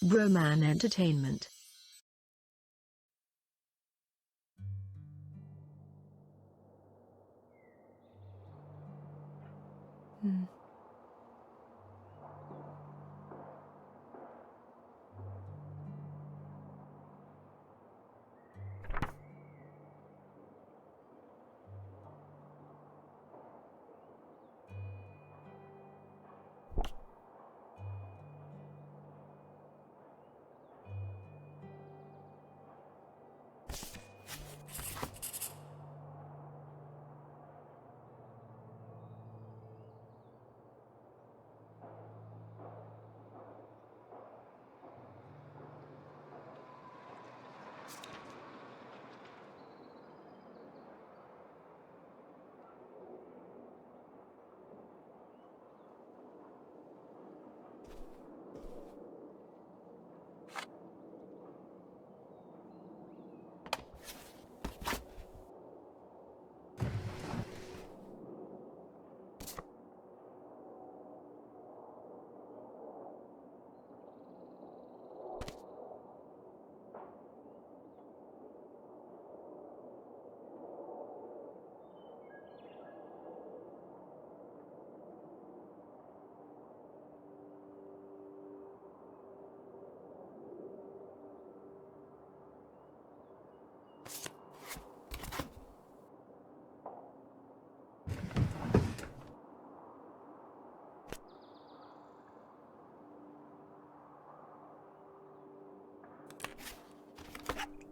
Broman Entertainment.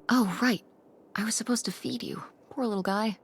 Oh, right. I was supposed to feed you. Poor little guy.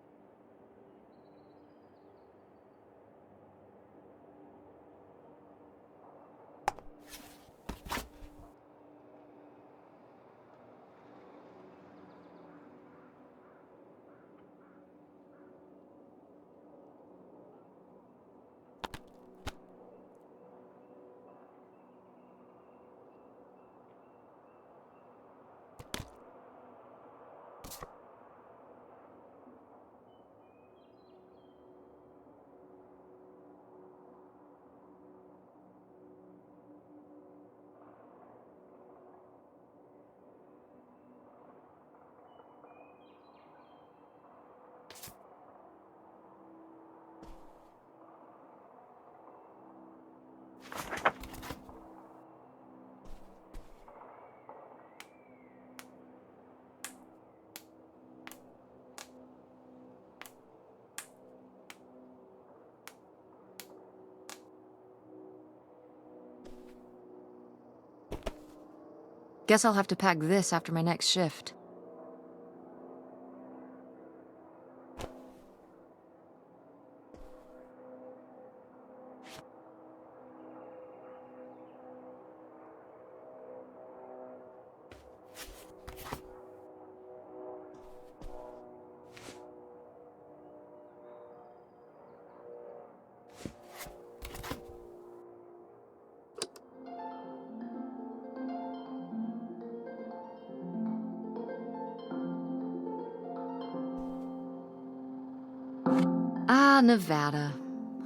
Guess I'll have to pack this after my next shift. Ah, Nevada.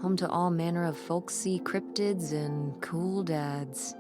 Home to all manner of folksy cryptids and cool dads.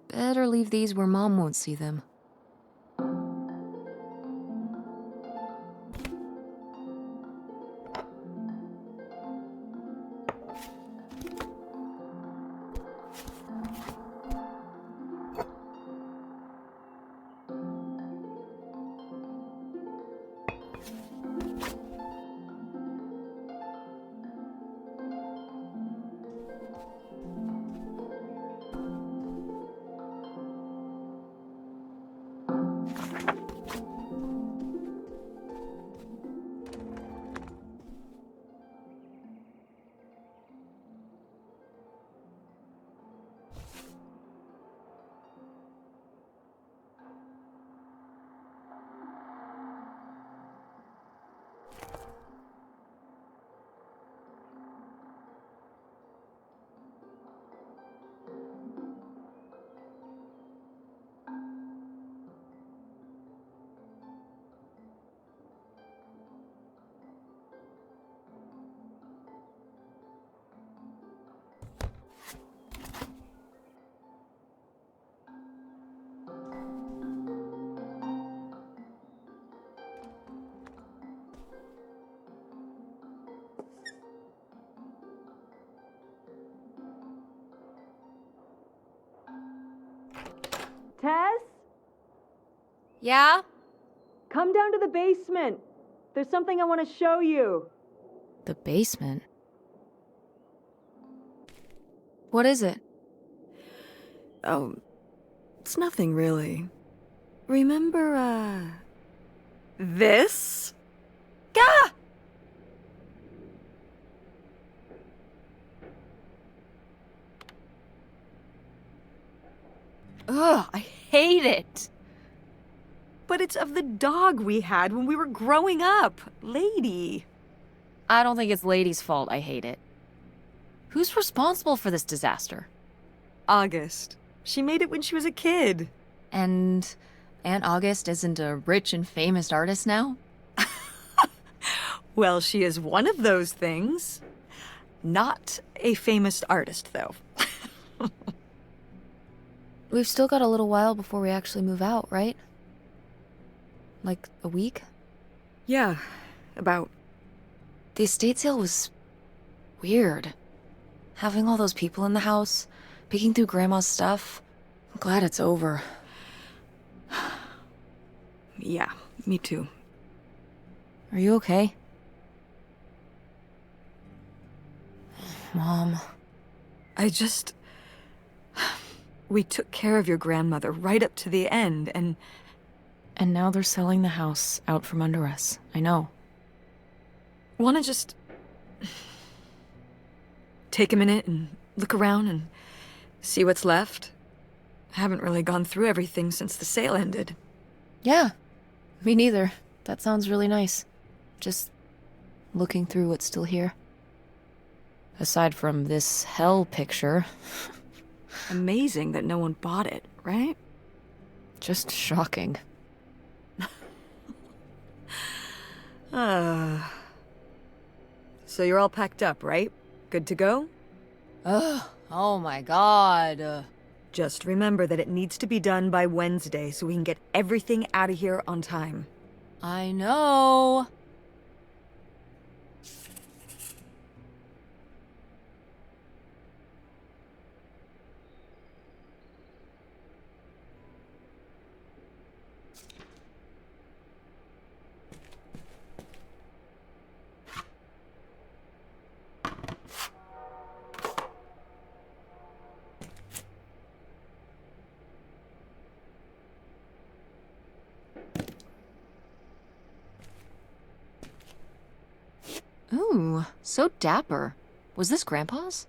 Better leave these where Mom won't see them. Tess? Yeah? Come down to the basement. There's something I want to show you. The basement? What is it? Oh, it's nothing really. Remember, this? Gah! Ugh, I hate it. But it's of the dog we had when we were growing up. Lady. I don't think it's Lady's fault I hate it. Who's responsible for this disaster? August. She made it when she was a kid. And Aunt August isn't a rich and famous artist now? Well, she is one of those things. Not a famous artist, though. We've still got a little while before we actually move out, right? Like a week? Yeah, about. The estate sale was weird. Having all those people in the house, picking through Grandma's stuff. I'm glad it's over. Yeah, me too. Are you okay? Mom. We took care of your grandmother right up to the end, and now they're selling the house out from under us. I know. wanna just take a minute and look around and see what's left? I haven't really gone through everything since the sale ended. Yeah, me neither. That sounds really nice. Just looking through what's still here. Aside from this hell picture. Amazing that no one bought it, right? Just shocking. So you're all packed up, right? Good to go? Ugh, oh my god. Just remember that it needs to be done by Wednesday so we can get everything out of here on time. I know. Ooh, so dapper. Was this Grandpa's?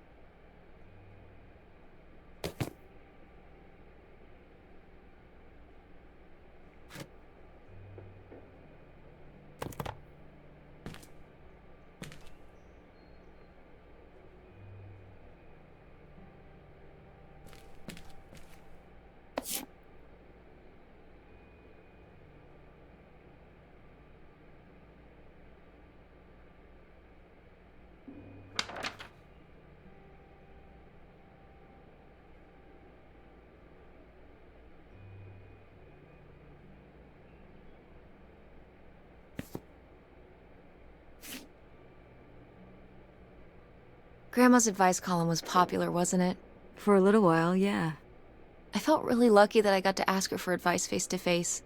Grandma's advice column was popular, wasn't it? For a little while, yeah. I felt really lucky that I got to ask her for advice face to face.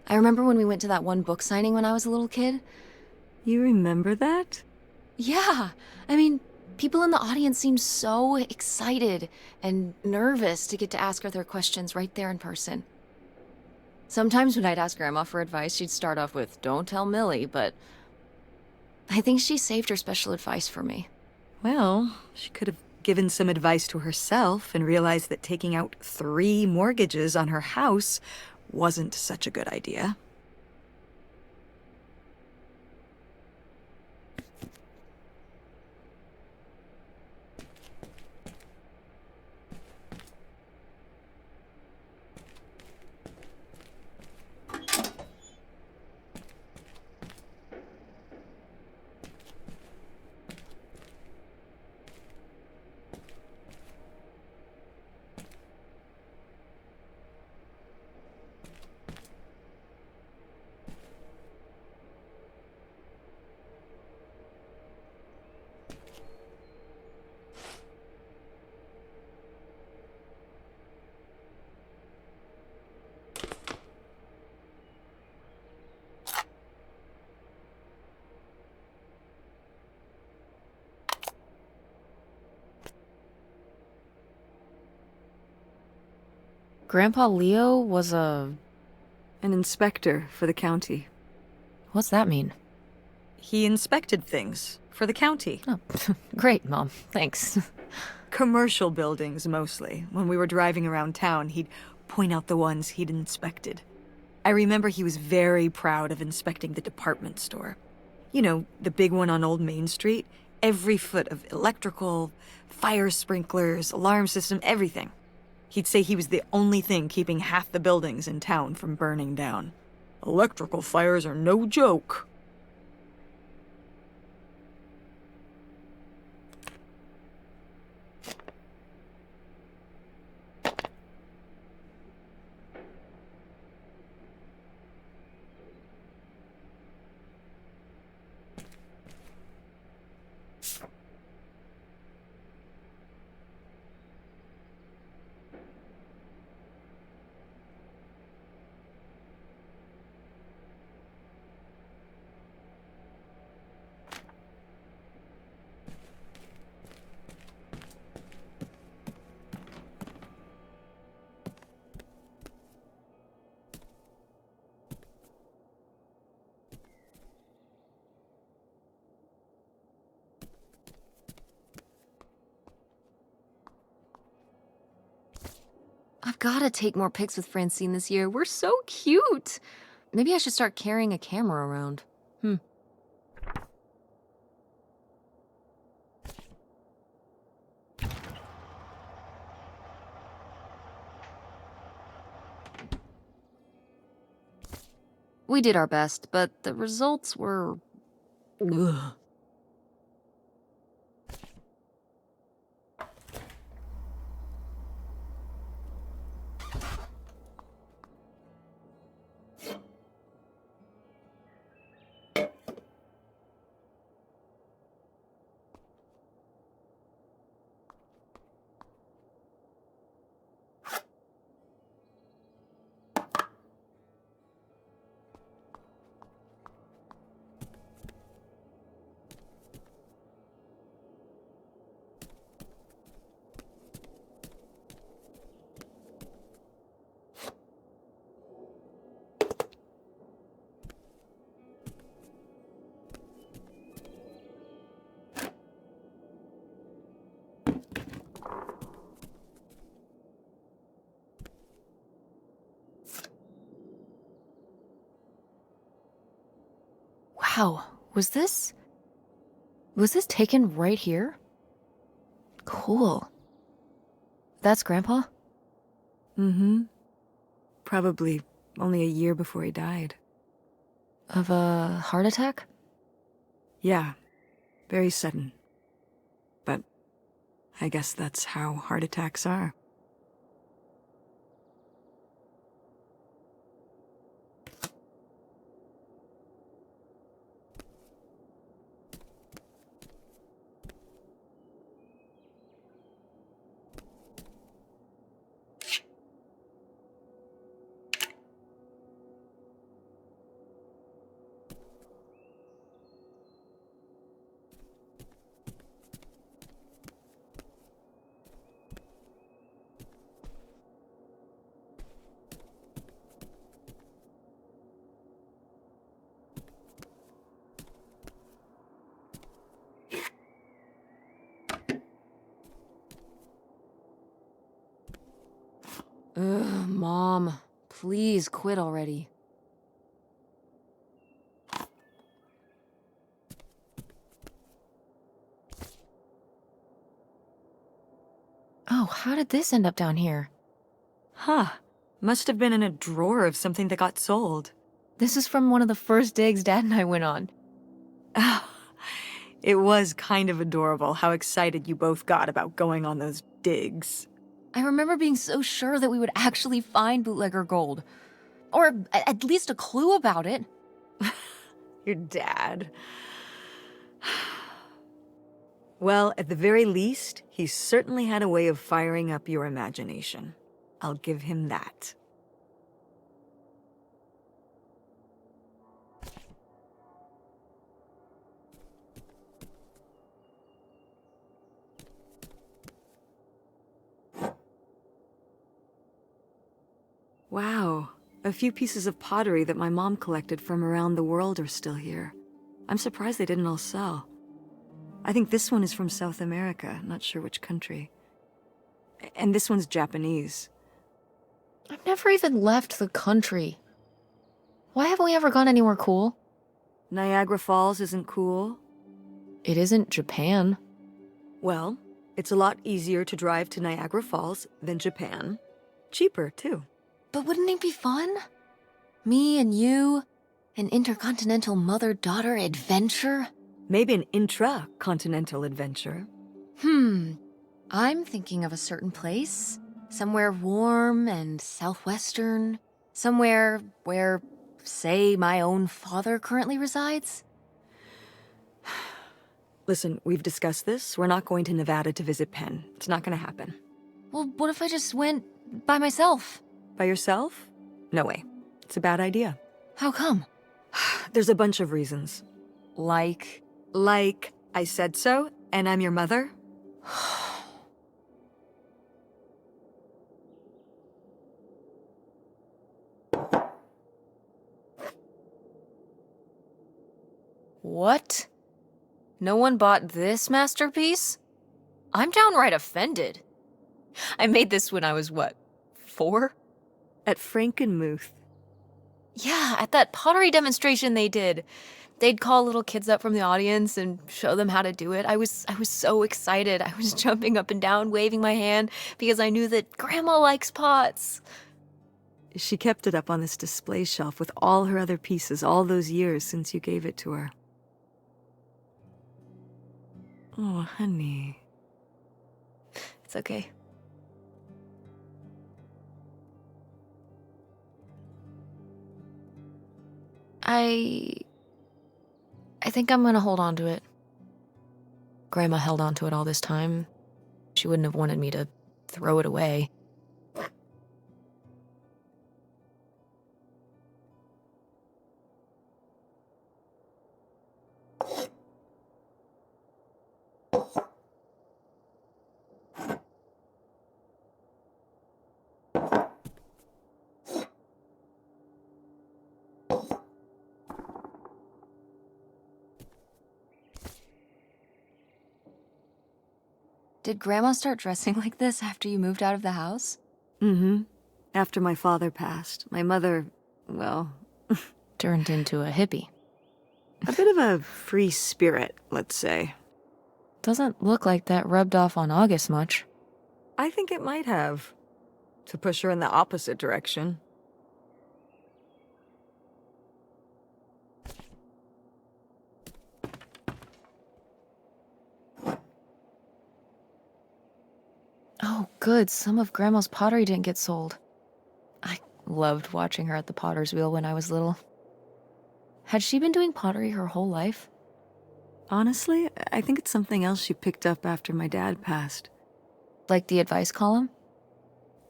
I remember when we went to that one book signing when I was a little kid. You remember that? Yeah, I mean, people in the audience seemed so excited and nervous to get to ask her their questions right there in person. Sometimes when I'd ask Grandma for advice, she'd start off with, "Don't tell Millie," but I think she saved her special advice for me. Well, she could have given some advice to herself and realized that taking out 3 mortgages on her house wasn't such a good idea. Grandpa Leo was An inspector for the county. What's that mean? He inspected things for the county. Oh, great, Mom. Thanks. Commercial buildings, mostly. When we were driving around town, he'd point out the ones he'd inspected. I remember he was very proud of inspecting the department store. You know, the big one on Old Main Street. Every foot of electrical, fire sprinklers, alarm system, everything. He'd say he was the only thing keeping half the buildings in town from burning down. Electrical fires are no joke. I've gotta take more pics with Francine this year. We're so cute. Maybe I should start carrying a camera around. We did our best, but the results were... Ugh. Wow, was this taken right here? Cool. That's Grandpa? Mm-hmm. Probably only a year before he died. Of a heart attack? Yeah, very sudden. But I guess that's how heart attacks are. Ugh, Mom. Please quit already. Oh, how did this end up down here? Huh. Must have been in a drawer of something that got sold. This is from one of the first digs Dad and I went on. It was kind of adorable how excited you both got about going on those digs. I remember being so sure that we would actually find bootlegger gold. Or at least a clue about it. Your dad. Well, at the very least, he certainly had a way of firing up your imagination. I'll give him that. Wow, a few pieces of pottery that my mom collected from around the world are still here. I'm surprised they didn't all sell. I think this one is from South America, not sure which country. And this one's Japanese. I've never even left the country. Why haven't we ever gone anywhere cool? Niagara Falls isn't cool. It isn't Japan. Well, it's a lot easier to drive to Niagara Falls than Japan. Cheaper, too. But wouldn't it be fun? Me and you, an intercontinental mother-daughter adventure? Maybe an intra-continental adventure. I'm thinking of a certain place. Somewhere warm and southwestern. Somewhere where, say, my own father currently resides. Listen, we've discussed this. We're not going to Nevada to visit Penn. It's not going to happen. Well, what if I just went by myself? By yourself? No way. It's a bad idea. How come? There's a bunch of reasons. Like I said so, and I'm your mother? What? No one bought this masterpiece? I'm downright offended. I made this when I was, what, 4? At Frankenmuth. Yeah, at that pottery demonstration they did. They'd call little kids up from the audience and show them how to do it. I was so excited. I was jumping up and down, waving my hand, because I knew that Grandma likes pots. She kept it up on this display shelf with all her other pieces all those years since you gave it to her. Oh, honey. It's okay. I think I'm gonna hold on to it. Grandma held on to it all this time. She wouldn't have wanted me to throw it away. Did Grandma start dressing like this after you moved out of the house? Mm-hmm. After my father passed, my mother, well... Turned into a hippie. a bit of a free spirit, let's say. Doesn't look like that rubbed off on August much. I think it might have. To push her in the opposite direction. Oh, good. Some of Grandma's pottery didn't get sold. I loved watching her at the potter's wheel when I was little. Had she been doing pottery her whole life? Honestly, I think it's something else she picked up after my dad passed. Like the advice column?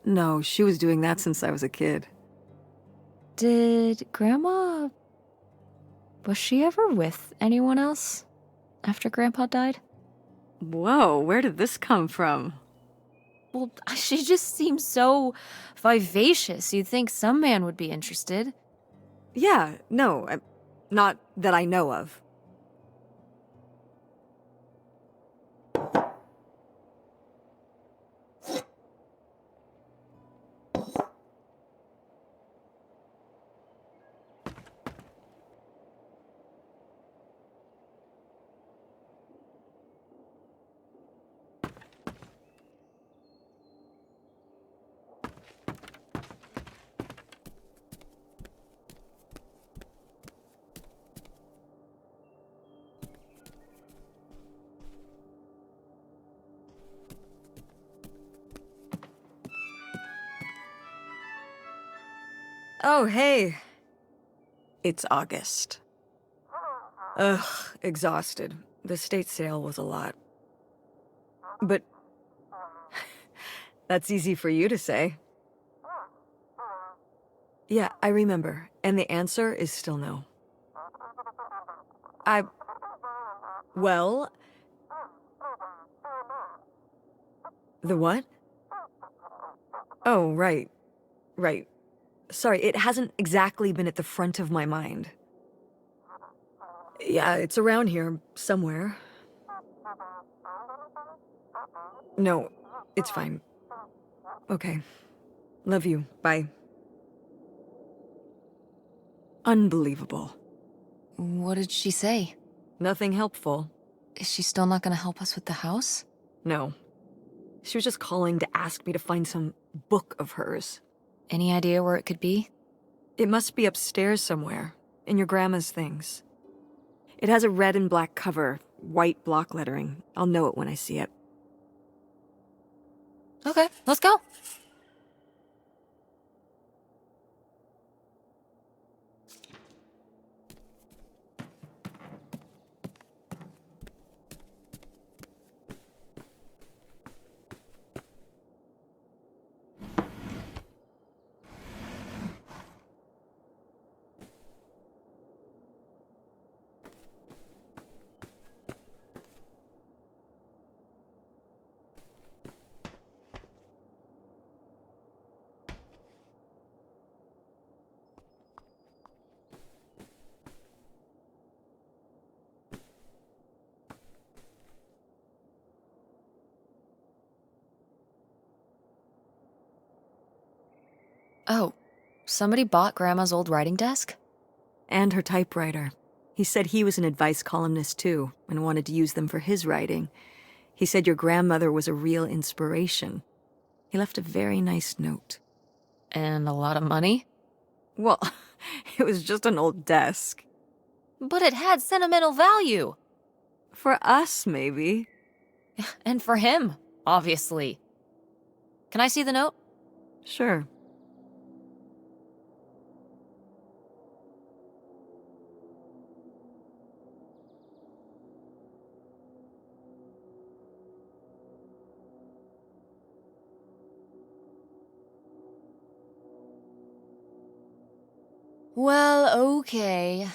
No, she was doing that since I was a kid. Did Grandma... Was she ever with anyone else after Grandpa died? Whoa, where did this come from? Well, she just seems so vivacious. You'd think some man would be interested. Yeah, no, not that I know of. Oh, hey. It's August. Ugh, exhausted. The state sale was a lot. But that's easy for you to say. Yeah, I remember. And the answer is still no. Well... The what? Oh, right. Right. Sorry, it hasn't exactly been at the front of my mind. Yeah, it's around here, somewhere. No, it's fine. Okay. Love you. Bye. Unbelievable. What did she say? Nothing helpful. Is she still not gonna help us with the house? No. She was just calling to ask me to find some book of hers. Any idea where it could be? It must be upstairs somewhere, in your grandma's things. It has a red and black cover, white block lettering. I'll know it when I see it. Okay, let's go. Oh, somebody bought Grandma's old writing desk? And her typewriter. He said he was an advice columnist too, and wanted to use them for his writing. He said your grandmother was a real inspiration. He left a very nice note. And a lot of money? Well, it was just an old desk. But it had sentimental value. For us, maybe. And for him, obviously. Can I see the note? Sure. Well, okay.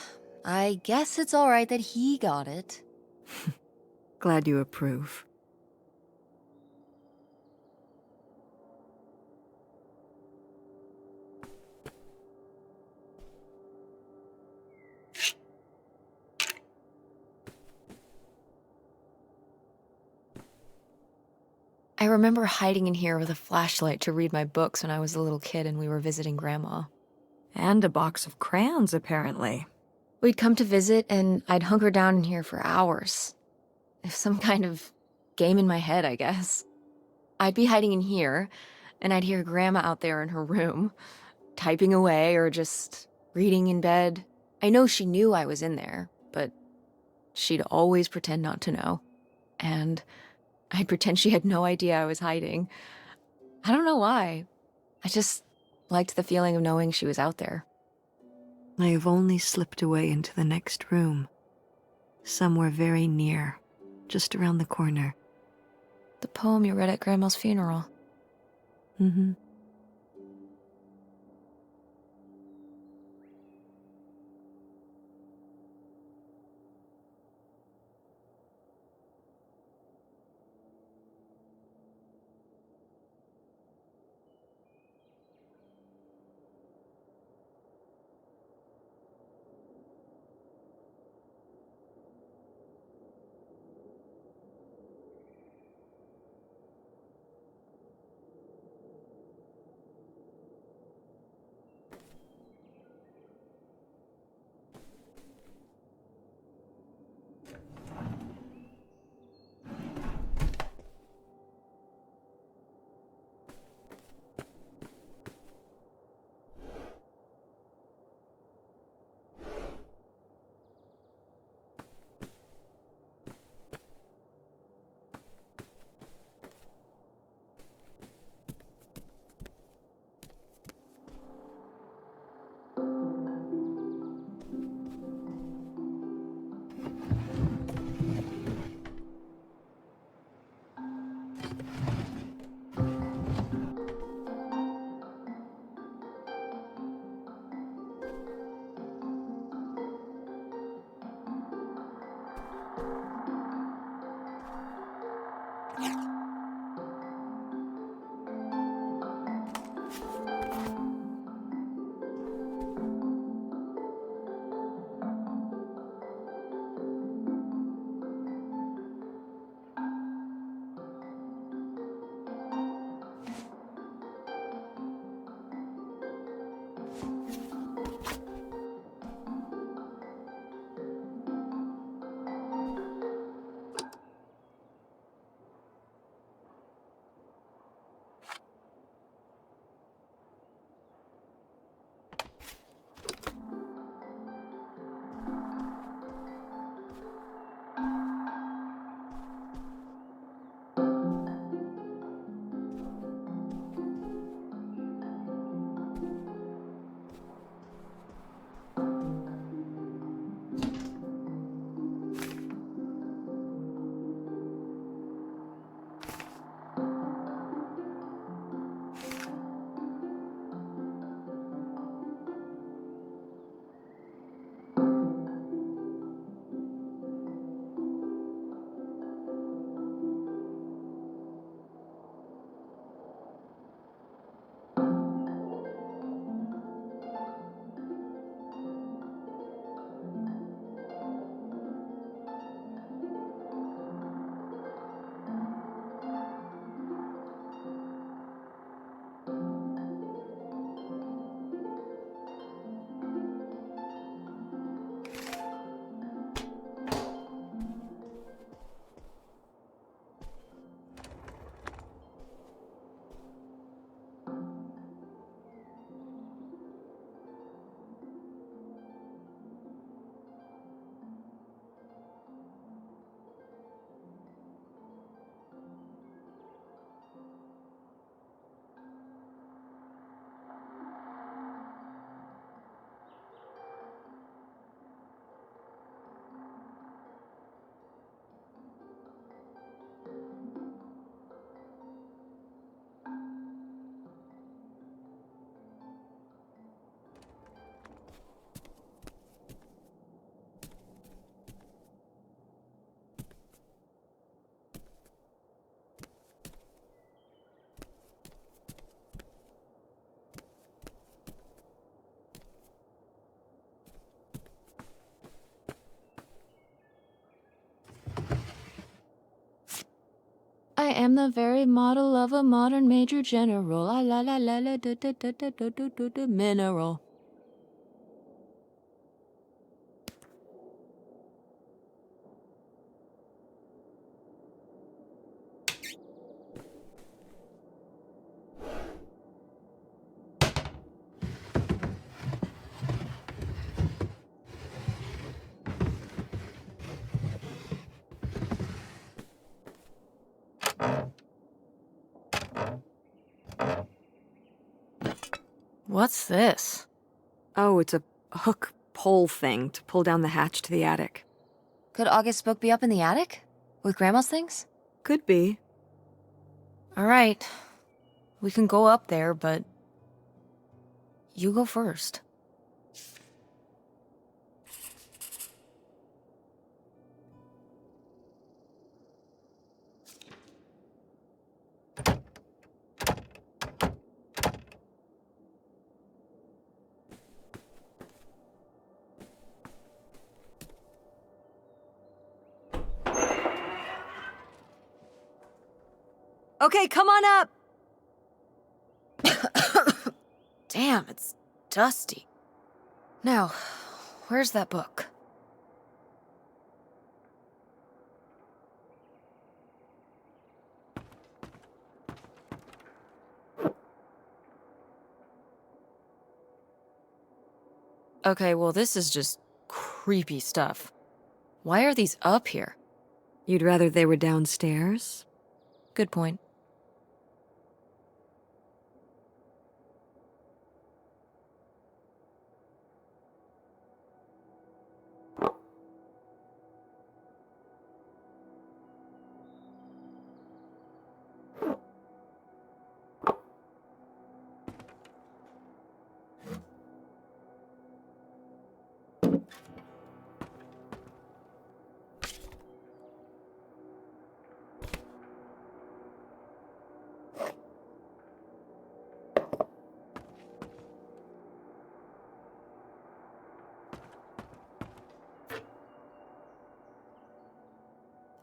I guess it's all right that he got it. Glad you approve. I remember hiding in here with a flashlight to read my books when I was a little kid and we were visiting Grandma. And a box of crayons, apparently. We'd come to visit and I'd hunker down in here for hours. Some kind of game in my head, I guess. I'd be hiding in here, and I'd hear Grandma out there in her room, typing away or just reading in bed. I know she knew I was in there, but she'd always pretend not to know. And I'd pretend she had no idea I was hiding. I don't know why. I just liked the feeling of knowing she was out there. I have only slipped away into the next room. Somewhere very near, just around the corner. The poem you read at Grandma's funeral. Mm-hmm. I am the very model of a modern major general. La la la la la da da da da da da da da mineral. What's this? Oh, it's a hook pole thing to pull down the hatch to the attic. Could August's book be up in the attic? With Grandma's things? Could be. Alright. We can go up there, but... you go first. Okay, come on up! Damn, it's dusty. Now, where's that book? Okay, well, this is just creepy stuff. Why are these up here? You'd rather they were downstairs? Good point.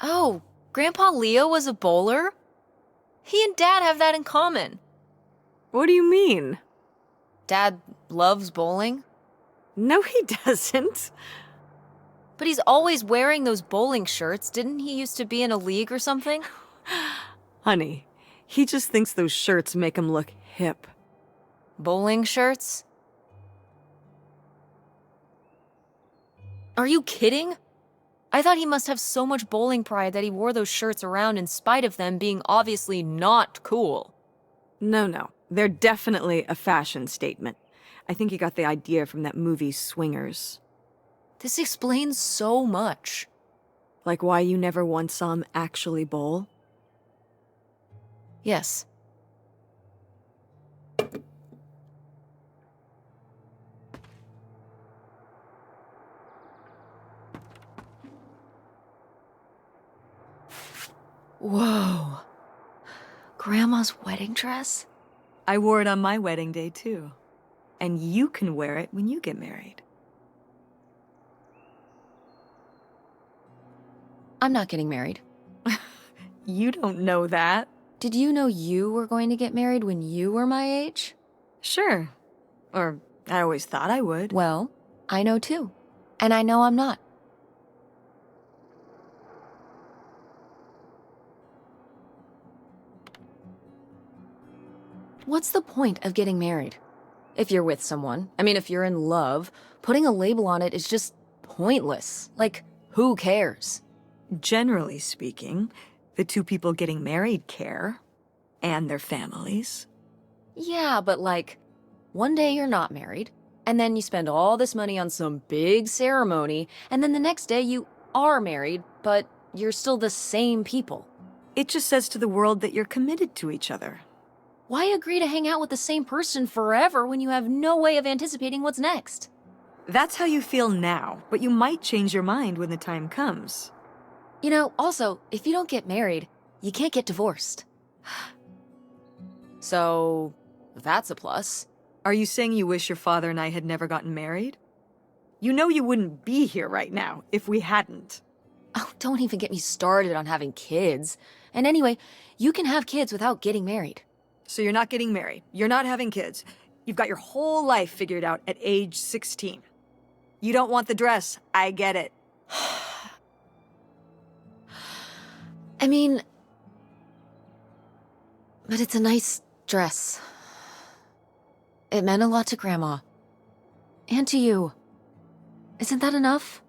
Oh, Grandpa Leo was a bowler? He and Dad have that in common. What do you mean? Dad loves bowling. No, he doesn't. But he's always wearing those bowling shirts. Didn't he used to be in a league or something? Honey, he just thinks those shirts make him look hip. Bowling shirts? Are you kidding? I thought he must have so much bowling pride that he wore those shirts around in spite of them being obviously not cool. No. They're definitely a fashion statement. I think he got the idea from that movie Swingers. This explains so much. Like why you never once saw him actually bowl? Yes. Whoa. Grandma's wedding dress? I wore it on my wedding day, too. And you can wear it when you get married. I'm not getting married. You don't know that. Did you know you were going to get married when you were my age? Sure. Or I always thought I would. Well, I know too. And I know I'm not. What's the point of getting married? If you're with someone, if you're in love, putting a label on it is just pointless. Like, who cares? Generally speaking, the two people getting married care. And their families. Yeah, but like, one day you're not married, and then you spend all this money on some big ceremony, and then the next day you are married, but you're still the same people. It just says to the world that you're committed to each other. Why agree to hang out with the same person forever when you have no way of anticipating what's next? That's how you feel now, but you might change your mind when the time comes. Also, if you don't get married, you can't get divorced. So, that's a plus. Are you saying you wish your father and I had never gotten married? You know you wouldn't be here right now if we hadn't. Oh, don't even get me started on having kids. And anyway, you can have kids without getting married. So you're not getting married. You're not having kids. You've got your whole life figured out at age 16. You don't want the dress. I get it. But it's a nice dress. It meant a lot to Grandma. And to you. Isn't that enough?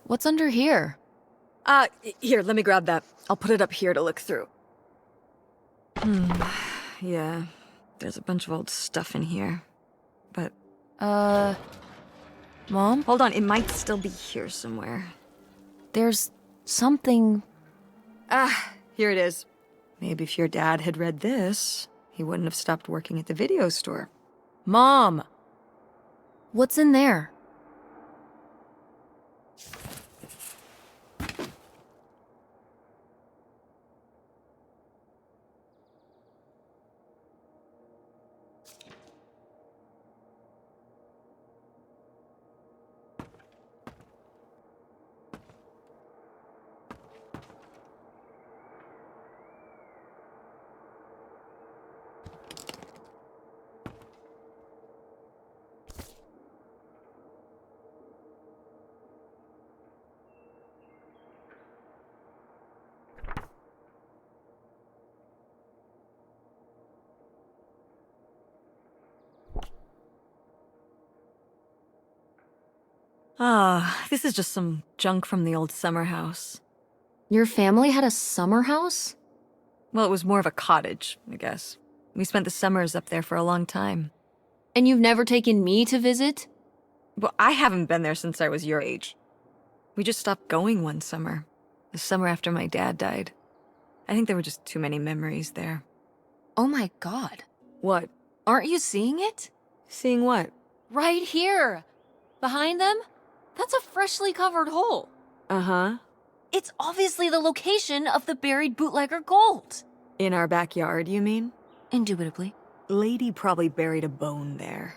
What's under here? Here, let me grab that. I'll put it up here to look through. Yeah, there's a bunch of old stuff in here. But... Mom? Hold on, it might still be here somewhere. There's something... Here it is. Maybe if your dad had read this, he wouldn't have stopped working at the video store. Mom! What's in there? This is just some junk from the old summer house. Your family had a summer house? Well, it was more of a cottage, I guess. We spent the summers up there for a long time. And you've never taken me to visit? Well, I haven't been there since I was your age. We just stopped going one summer. The summer after my dad died. I think there were just too many memories there. Oh my god. What? Aren't you seeing it? Seeing what? Right here! Behind them? That's a freshly covered hole. Uh-huh. It's obviously the location of the buried bootlegger gold. In our backyard, you mean? Indubitably. Lady probably buried a bone there.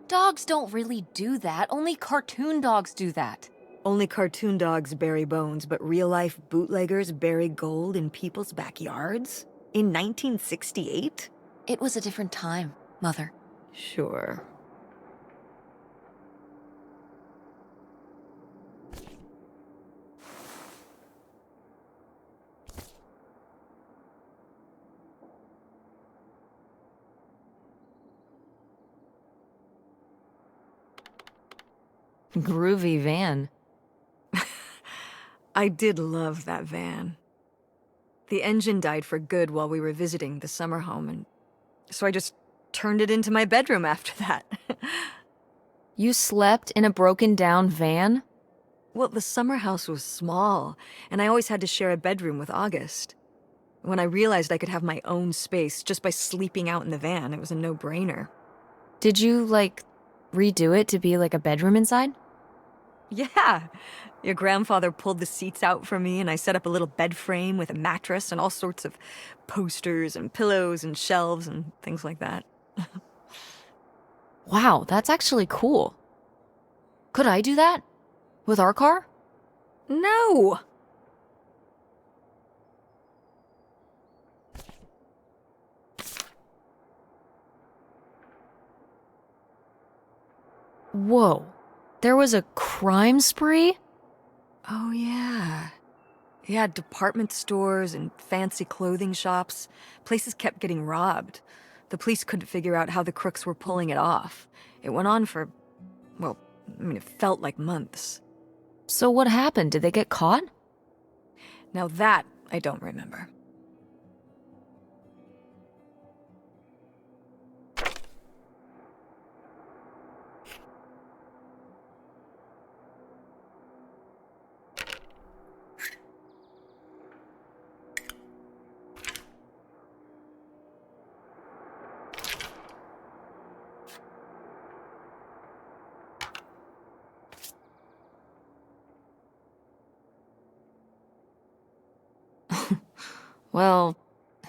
Dogs don't really do that. Only cartoon dogs do that. Only cartoon dogs bury bones, but real-life bootleggers bury gold in people's backyards? In 1968? It was a different time, Mother. Sure. Groovy van. I did love that van. The engine died for good while we were visiting the summer home, and so I just turned it into my bedroom after that. You slept in a broken down van? Well, the summer house was small, and I always had to share a bedroom with August. When I realized I could have my own space just by sleeping out in the van, it was a no-brainer. Did you, redo it to be like a bedroom inside? Yeah. Your grandfather pulled the seats out for me, and I set up a little bed frame with a mattress and all sorts of posters and pillows and shelves and things like that. Wow, that's actually cool. Could I do that? With our car? No! Whoa. There was a crime spree? Oh, yeah. Yeah, department stores and fancy clothing shops. Places kept getting robbed. The police couldn't figure out how the crooks were pulling it off. It went on for, well, it felt like months. So what happened? Did they get caught? Now that I don't remember. Well,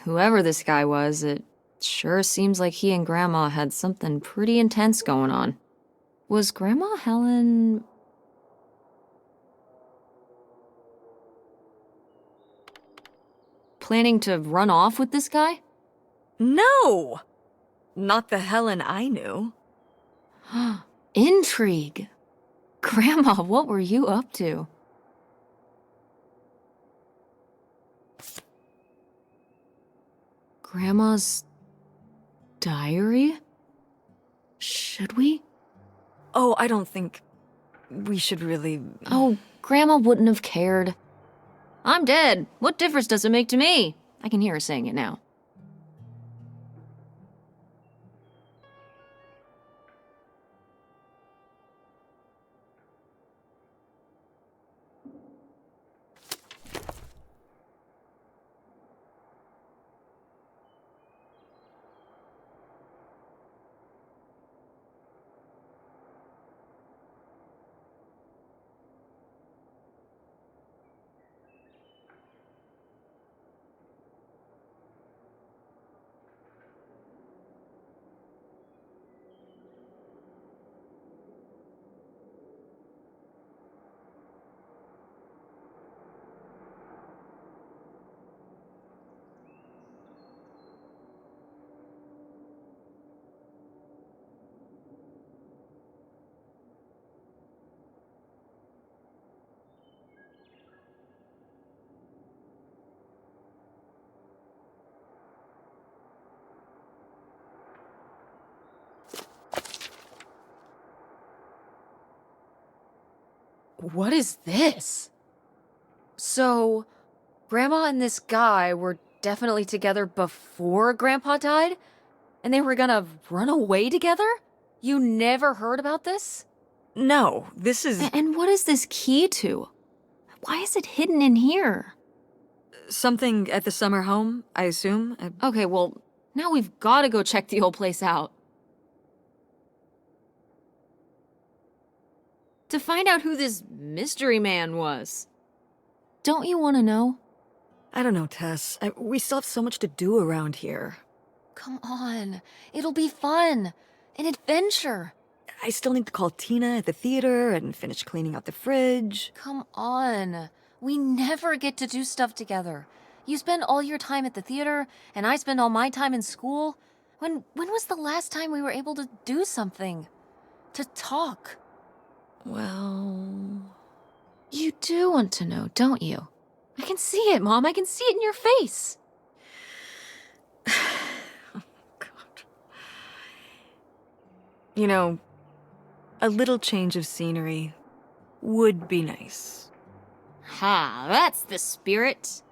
whoever this guy was, it sure seems like he and Grandma had something pretty intense going on. Was Grandma Helen... planning to run off with this guy? No! Not the Helen I knew. Intrigue. Grandma, what were you up to? Grandma's diary? Should we? Oh, I don't think we should really... Oh, Grandma wouldn't have cared. I'm dead. What difference does it make to me? I can hear her saying it now. What is this? So, Grandma and this guy were definitely together before Grandpa died? And they were gonna run away together? You never heard about this? No, this is... And what is this key to? Why is it hidden in here? something at the summer home, I assume? Okay, well, Now we've gotta go check the old place out. To find out who this mystery man was. Don't you want to know? I don't know, Tess. We still have so much to do around here. Come on. It'll be fun. An adventure. I still need to call Tina at the theater and finish cleaning out the fridge. Come on. We never get to do stuff together. You spend all your time at the theater, and I spend all my time in school. When was the last time we were able to do something? To talk? Well... You do want to know, don't you? I can see it, Mom. I can see it in your face. Oh, God. You know, a little change of scenery would be nice. Ha, that's the spirit.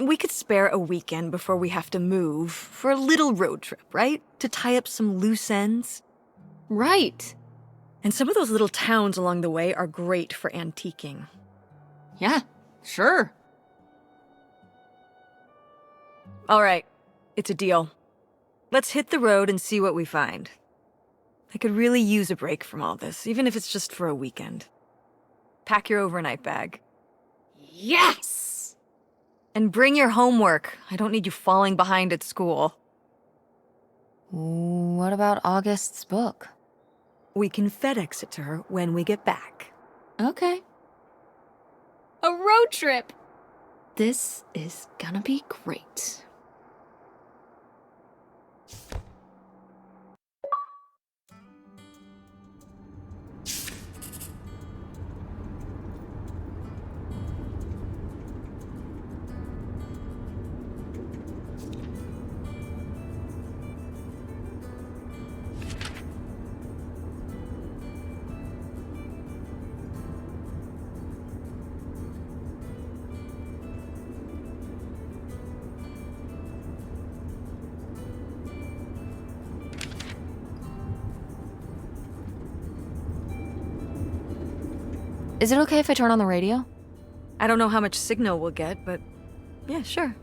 We could spare a weekend before we have to move for a little road trip, right? To tie up some loose ends. Right. And some of those little towns along the way are great for antiquing. Yeah, sure. All right, it's a deal. Let's hit the road and see what we find. I could really use a break from all this, even if it's just for a weekend. Pack your overnight bag. Yes! And bring your homework. I don't need you falling behind at school. What about August's book? We can FedEx it to her when we get back. Okay. A road trip! This is gonna be great. Is it okay if I turn on the radio? I don't know how much signal we'll get, but yeah, sure.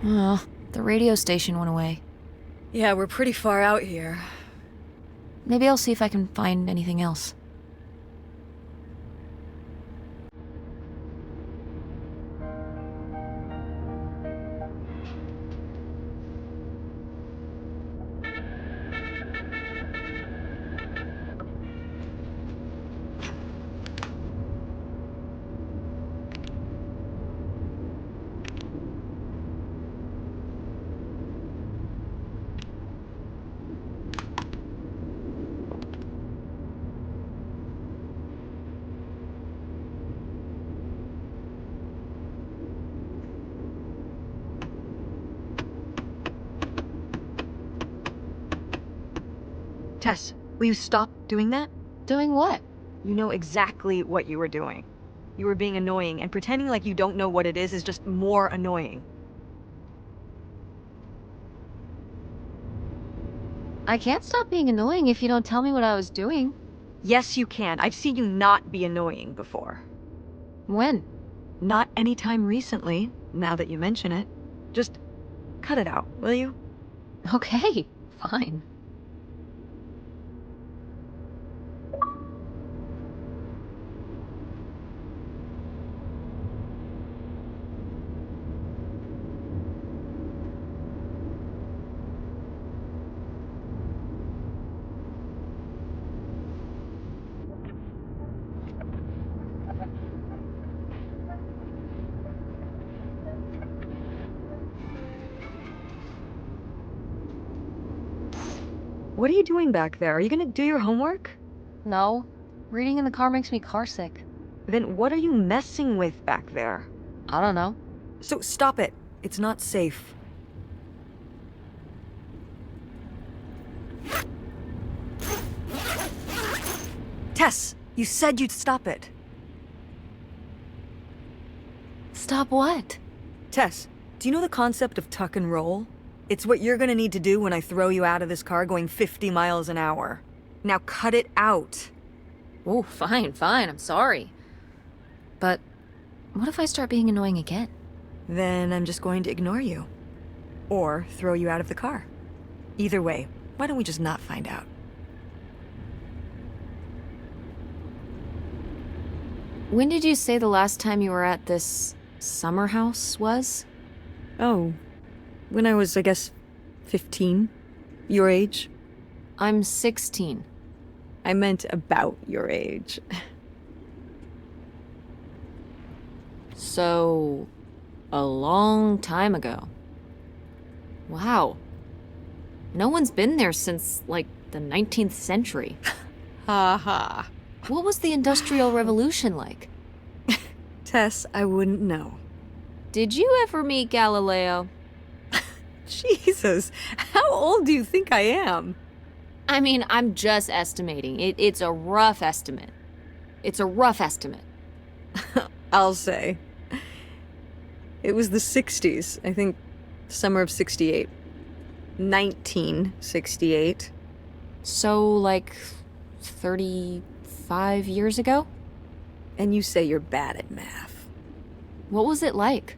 Oh, the radio station went away. Yeah, we're pretty far out here. Maybe I'll see if I can find anything else. Tess, will you stop doing that? Doing what? You know exactly what you were doing. You were being annoying, and pretending like you don't know what it is just more annoying. I can't stop being annoying if you don't tell me what I was doing. Yes, you can. I've seen you not be annoying before. When? Not anytime recently, now that you mention it. Just cut it out, will you? Okay, fine. What are you doing back there? Are you gonna do your homework? No. Reading in the car makes me carsick. Then what are you messing with back there? I don't know. So stop it. It's not safe. Tess, you said you'd stop it. Stop what? Tess, do you know the concept of tuck and roll? It's what you're gonna need to do when I throw you out of this car going 50 miles an hour. Now cut it out. Oh, fine, I'm sorry. But what if I start being annoying again? Then I'm just going to ignore you. Or throw you out of the car. Either way, why don't we just not find out? When did you say the last time you were at this summer house was? Oh, when I was, I guess, 15. Your age. I'm 16. I meant about your age. So, a long time ago. Wow. No one's been there since, like, the 19th century. Ha ha. What was the Industrial Revolution like? Tess, I wouldn't know. Did you ever meet Galileo? Jesus, how old do you think I am? I mean, I'm just estimating. It's a rough estimate. It's a rough estimate. I'll say. It was the 60s, I think, summer of 68. 1968. So, like, 35 years ago? And you say you're bad at math. What was it like?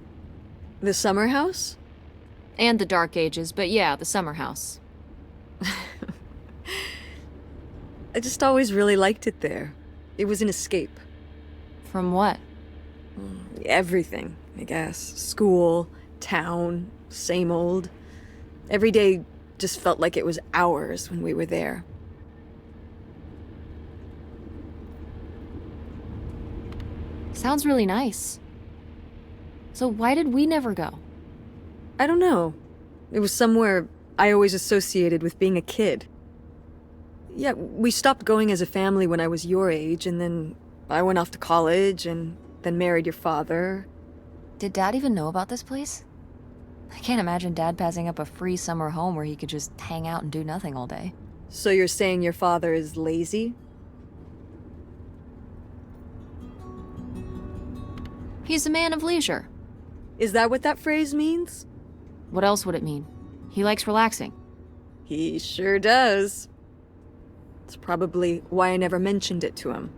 The summer house? And the Dark Ages, but yeah, the summer house. I just always really liked it there. It was an escape. From what? Everything, I guess. School, town, same old. Every day just felt like it was hours when we were there. Sounds really nice. So why did we never go? I don't know. It was somewhere I always associated with being a kid. Yeah, we stopped going as a family when I was your age, and then I went off to college, and then married your father. Did Dad even know about this place? I can't imagine Dad passing up a free summer home where he could just hang out and do nothing all day. So you're saying your father is lazy? He's a man of leisure. Is that what that phrase means? What else would it mean? He likes relaxing. He sure does. It's probably why I never mentioned it to him.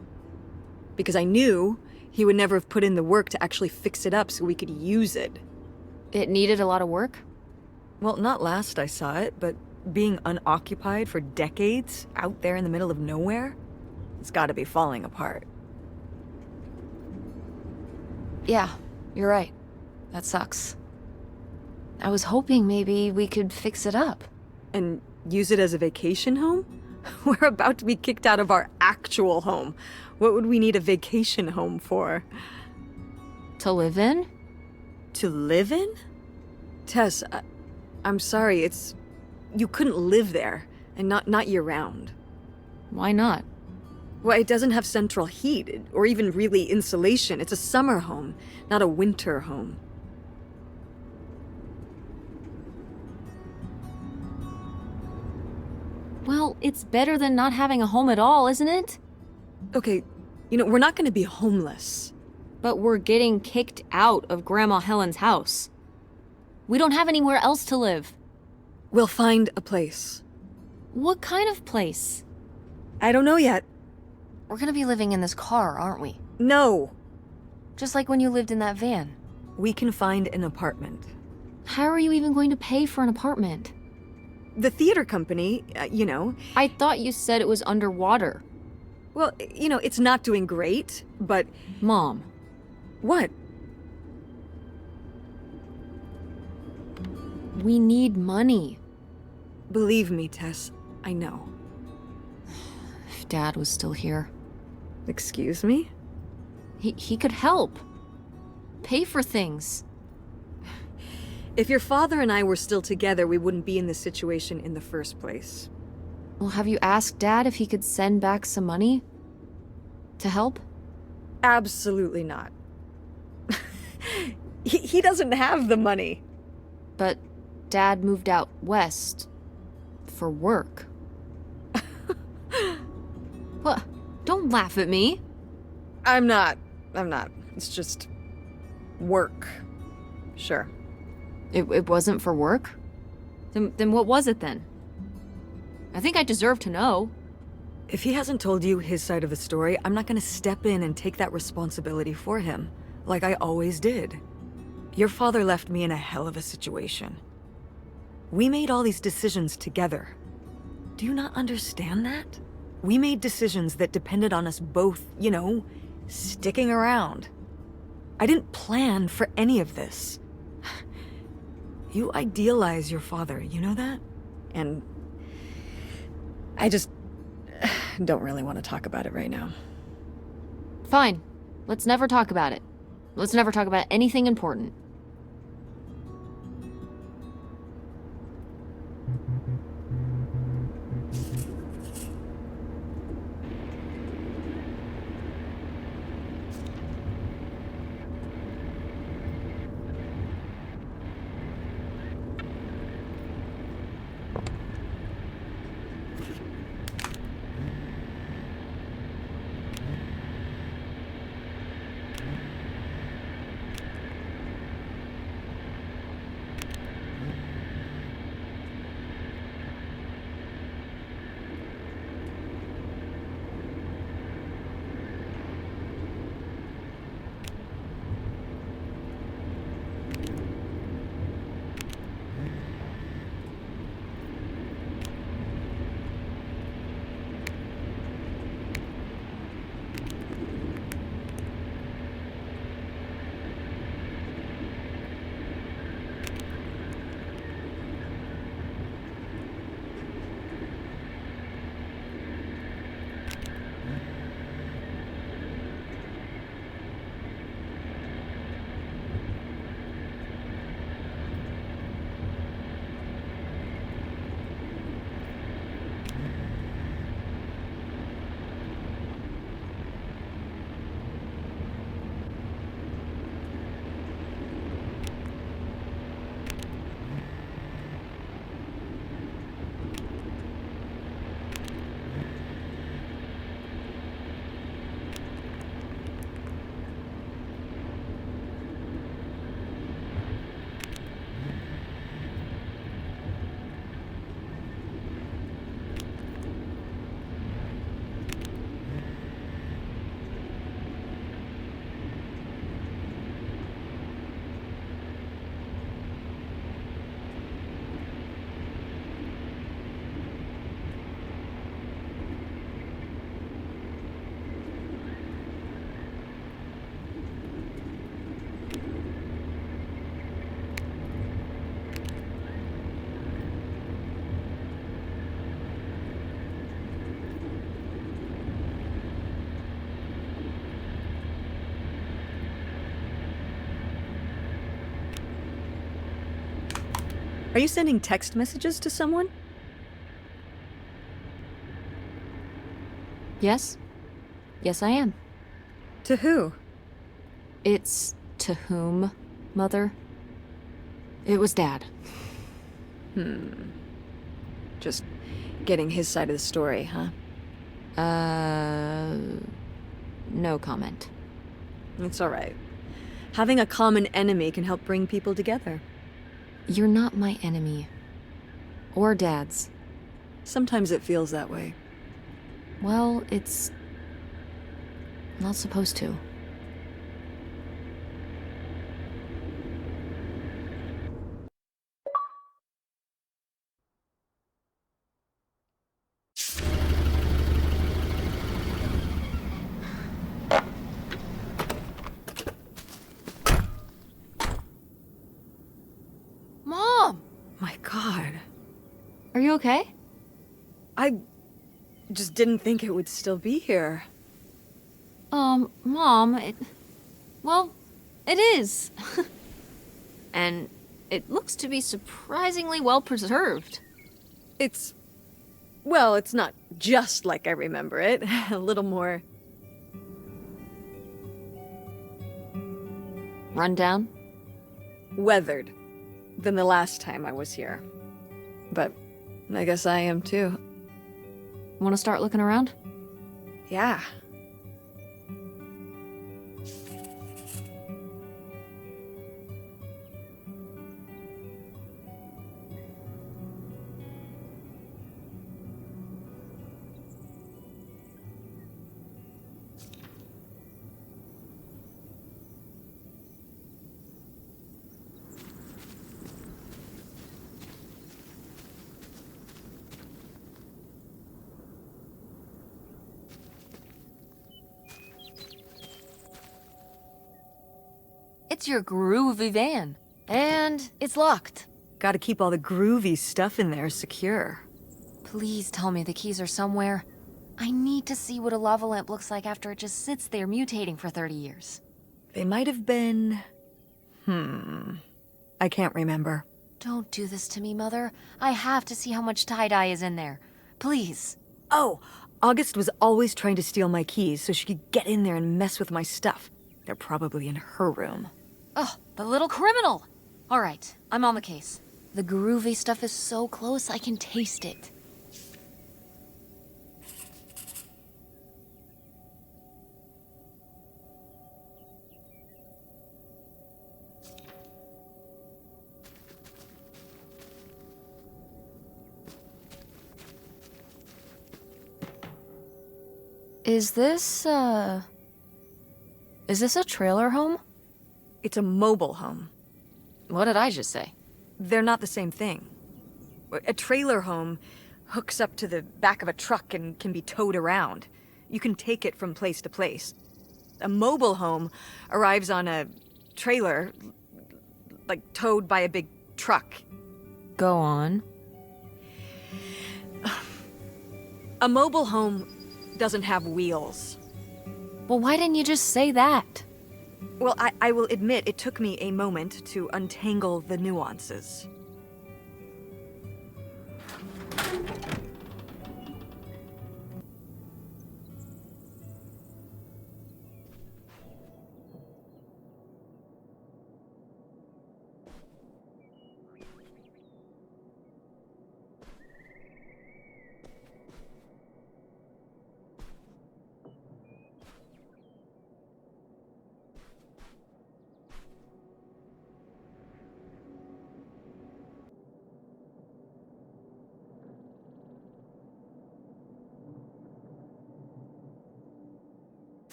Because I knew he would never have put in the work to actually fix it up so we could use it. It needed a lot of work? Well, not last I saw it, but being unoccupied for decades, out there in the middle of nowhere, it's gotta be falling apart. Yeah, you're right. That sucks. I was hoping maybe we could fix it up. And use it as a vacation home? We're about to be kicked out of our actual home. What would we need a vacation home for? To live in? To live in? Tess, I'm sorry, you couldn't live there, and not year-round. Why not? Well, it doesn't have central heat, or even really insulation. It's a summer home, not a winter home. Well, it's better than not having a home at all, isn't it? Okay, we're not gonna be homeless. But we're getting kicked out of Grandma Helen's house. We don't have anywhere else to live. We'll find a place. What kind of place? I don't know yet. We're gonna be living in this car, aren't we? No. Just like when you lived in that van. We can find an apartment. How are you even going to pay for an apartment? The theater company, I thought you said it was underwater. Well, it's not doing great, but... Mom. What? We need money. Believe me, Tess, I know. If Dad was still here. Excuse me? He could help. Pay for things. If your father and I were still together, we wouldn't be in this situation in the first place. Well, have you asked Dad if he could send back some money? To help? Absolutely not. He doesn't have the money. But Dad moved out west for work. What? Don't laugh at me. I'm not. It's just... work. Sure. It wasn't for work? Then what was it then? I think I deserve to know. If he hasn't told you his side of the story, I'm not gonna step in and take that responsibility for him, like I always did. Your father left me in a hell of a situation. We made all these decisions together. Do you not understand that? We made decisions that depended on us both, sticking around. I didn't plan for any of this. You idealize your father, you know that? And I just don't really want to talk about it right now. Fine. Let's never talk about it. Let's never talk about anything important. Are you sending text messages to someone? Yes? Yes, I am. To who? It's to whom, Mother? It was Dad. Just getting his side of the story, huh? No comment. It's alright. Having a common enemy can help bring people together. You're not my enemy. Or Dad's. Sometimes it feels that way. Well, it's not supposed to. Mom! My God. Are you okay? I just didn't think it would still be here. Mom, well, it is. And it looks to be surprisingly well preserved. Well, it's not just like I remember it. A little more... Rundown? weathered than the last time I was here. But I guess I am too. Want to start looking around? Yeah. It's your groovy van. And it's locked. Gotta keep all the groovy stuff in there secure. Please tell me the keys are somewhere. I need to see what a lava lamp looks like after it just sits there mutating for 30 years. They might have been... I can't remember. Don't do this to me, Mother. I have to see how much tie-dye is in there. Please. Oh, August was always trying to steal my keys so she could get in there and mess with my stuff. They're probably in her room. Oh, the little criminal! All right, I'm on the case. The groovy stuff is so close, I can taste it. Is this a trailer home? It's a mobile home. What did I just say? They're not the same thing. A trailer home hooks up to the back of a truck and can be towed around. You can take it from place to place. A mobile home arrives on a trailer, like towed by a big truck. Go on. A mobile home doesn't have wheels. Well, why didn't you just say that? Well, I will admit it took me a moment to untangle the nuances.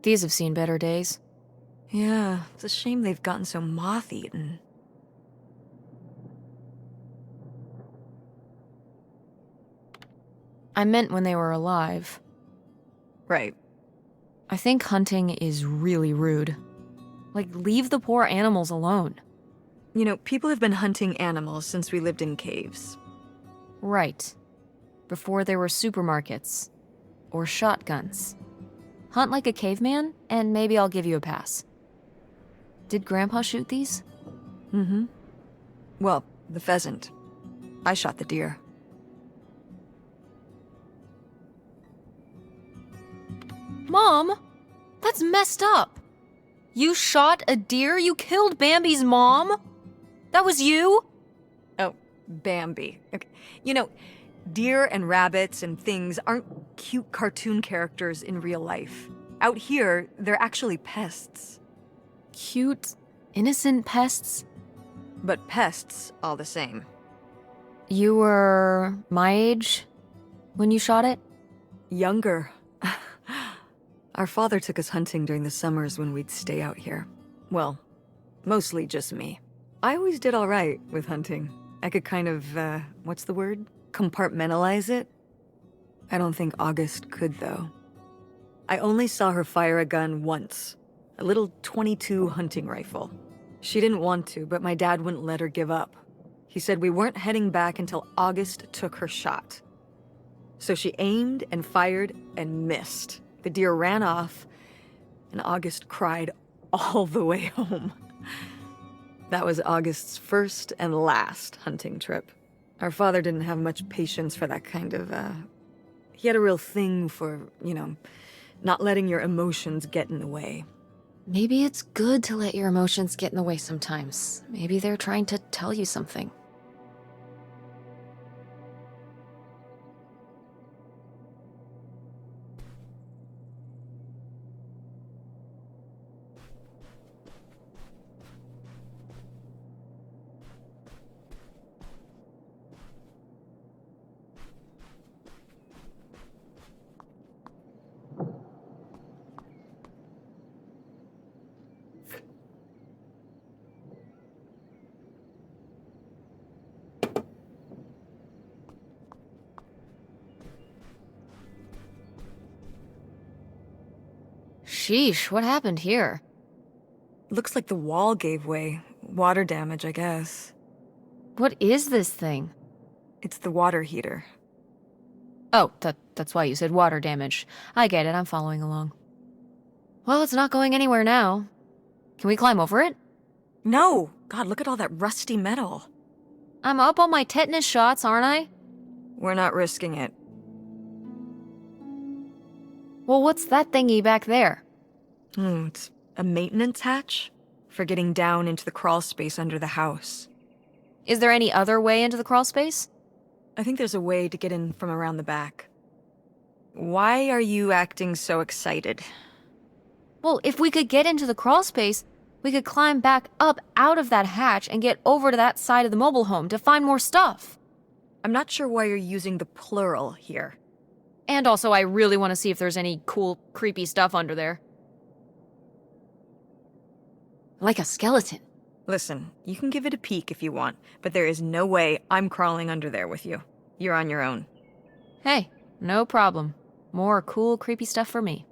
These have seen better days. Yeah, it's a shame they've gotten so moth-eaten. I meant when they were alive. Right. I think hunting is really rude. Like, leave the poor animals alone. You know, people have been hunting animals since we lived in caves. Right. Before there were supermarkets. Or shotguns. Hunt like a caveman, and maybe I'll give you a pass. Did Grandpa shoot these? Mm-hmm. Well, The pheasant. I shot the deer. Mom? That's messed up. You shot a deer? You killed Bambi's mom? That was you? Oh, Bambi. Okay. You know, deer and rabbits and things aren't cute cartoon characters in real life. Out here, they're actually pests. Cute, innocent pests? But pests all the same. You were my age when you shot it? Younger. Our father took us hunting during the summers when we'd stay out here. Well, mostly just me. I always did all right with hunting. I could kind of, what's the word? Compartmentalize it? I don't think August could, though. I only saw her fire a gun once. A little .22 hunting rifle. She didn't want to, but my dad wouldn't let her give up. He said we weren't heading back until August took her shot. So she aimed and fired and missed. The deer ran off, and August cried all the way home. That was August's first and last hunting trip. Our father didn't have much patience for that kind of, He had a real thing for, not letting your emotions get in the way. Maybe it's good to let your emotions get in the way sometimes. Maybe they're trying to tell you something. Sheesh, what happened here? Looks like the wall gave way. Water damage, I guess. What is this thing? It's the water heater. Oh, that's why you said water damage. I get it, I'm following along. Well, it's not going anywhere now. Can we climb over it? No! God, look at all that rusty metal. I'm up on my tetanus shots, aren't I? We're not risking it. Well, what's that thingy back there? It's a maintenance hatch for getting down into the crawl space under the house. Is there any other way into the crawl space? I think there's a way to get in from around the back. Why are you acting so excited? Well, if we could get into the crawl space, we could climb back up out of that hatch and get over to that side of the mobile home to find more stuff. I'm not sure why you're using the plural here. And also, I really want to see if there's any cool, creepy stuff under there. Like a skeleton. Listen, you can give it a peek if you want, but there is no way I'm crawling under there with you. You're on your own. Hey, no problem. More cool, creepy stuff for me.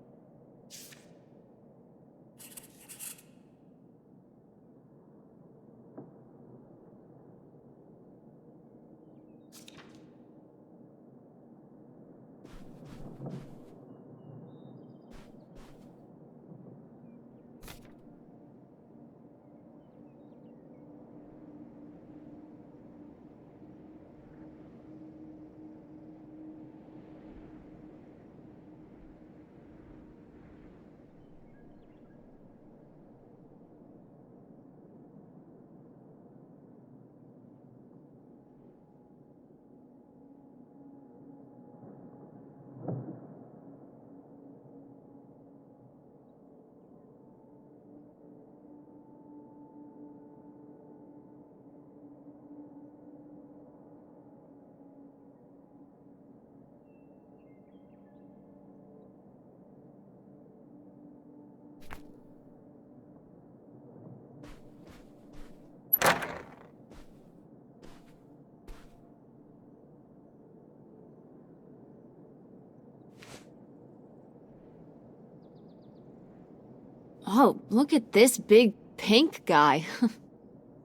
Oh, look at this big pink guy.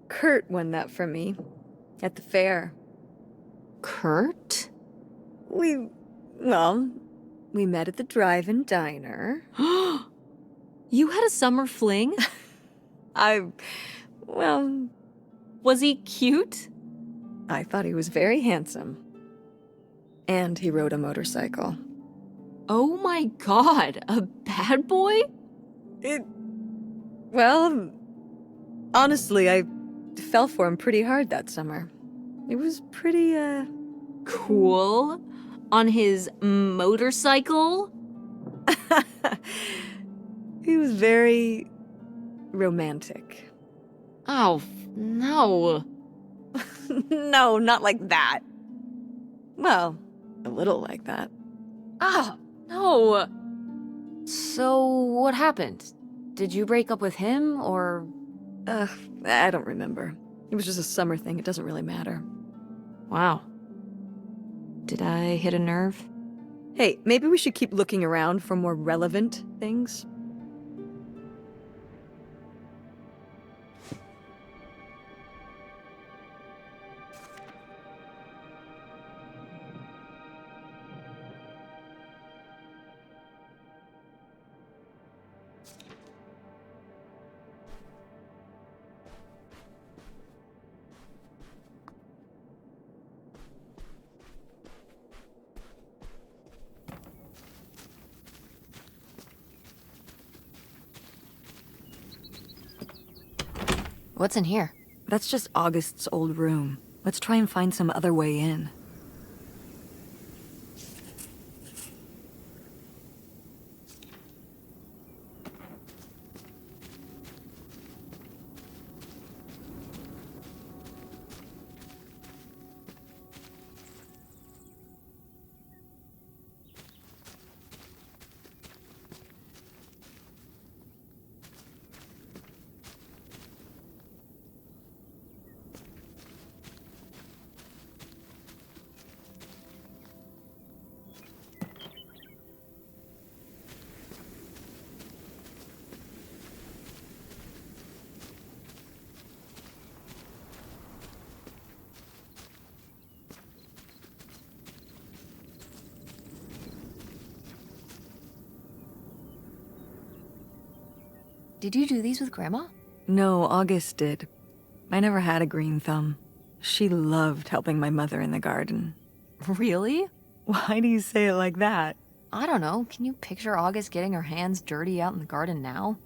Kurt won that from me. At the fair. Kurt? We met at the drive-in diner. You had a summer fling? Well... Was he cute? I thought he was very handsome. And he rode a motorcycle. Oh my god, a bad boy? Well, honestly, I fell for him pretty hard that summer. It was pretty, Cool. On his motorcycle? He was very romantic. Oh, no. No, not like that. Well, a little like that. Ah, no. So, what happened? Did you break up with him, or... I don't remember. It was just a summer thing, it doesn't really matter. Wow. Did I hit a nerve? Hey, maybe we should keep looking around for more relevant things. What's in here? That's just August's old room. Let's try and find some other way in. Did you do these with Grandma? No, August did. I never had a green thumb. She loved helping my mother in the garden. Really? Why do you say it like that? I don't know. Can you picture August getting her hands dirty out in the garden now?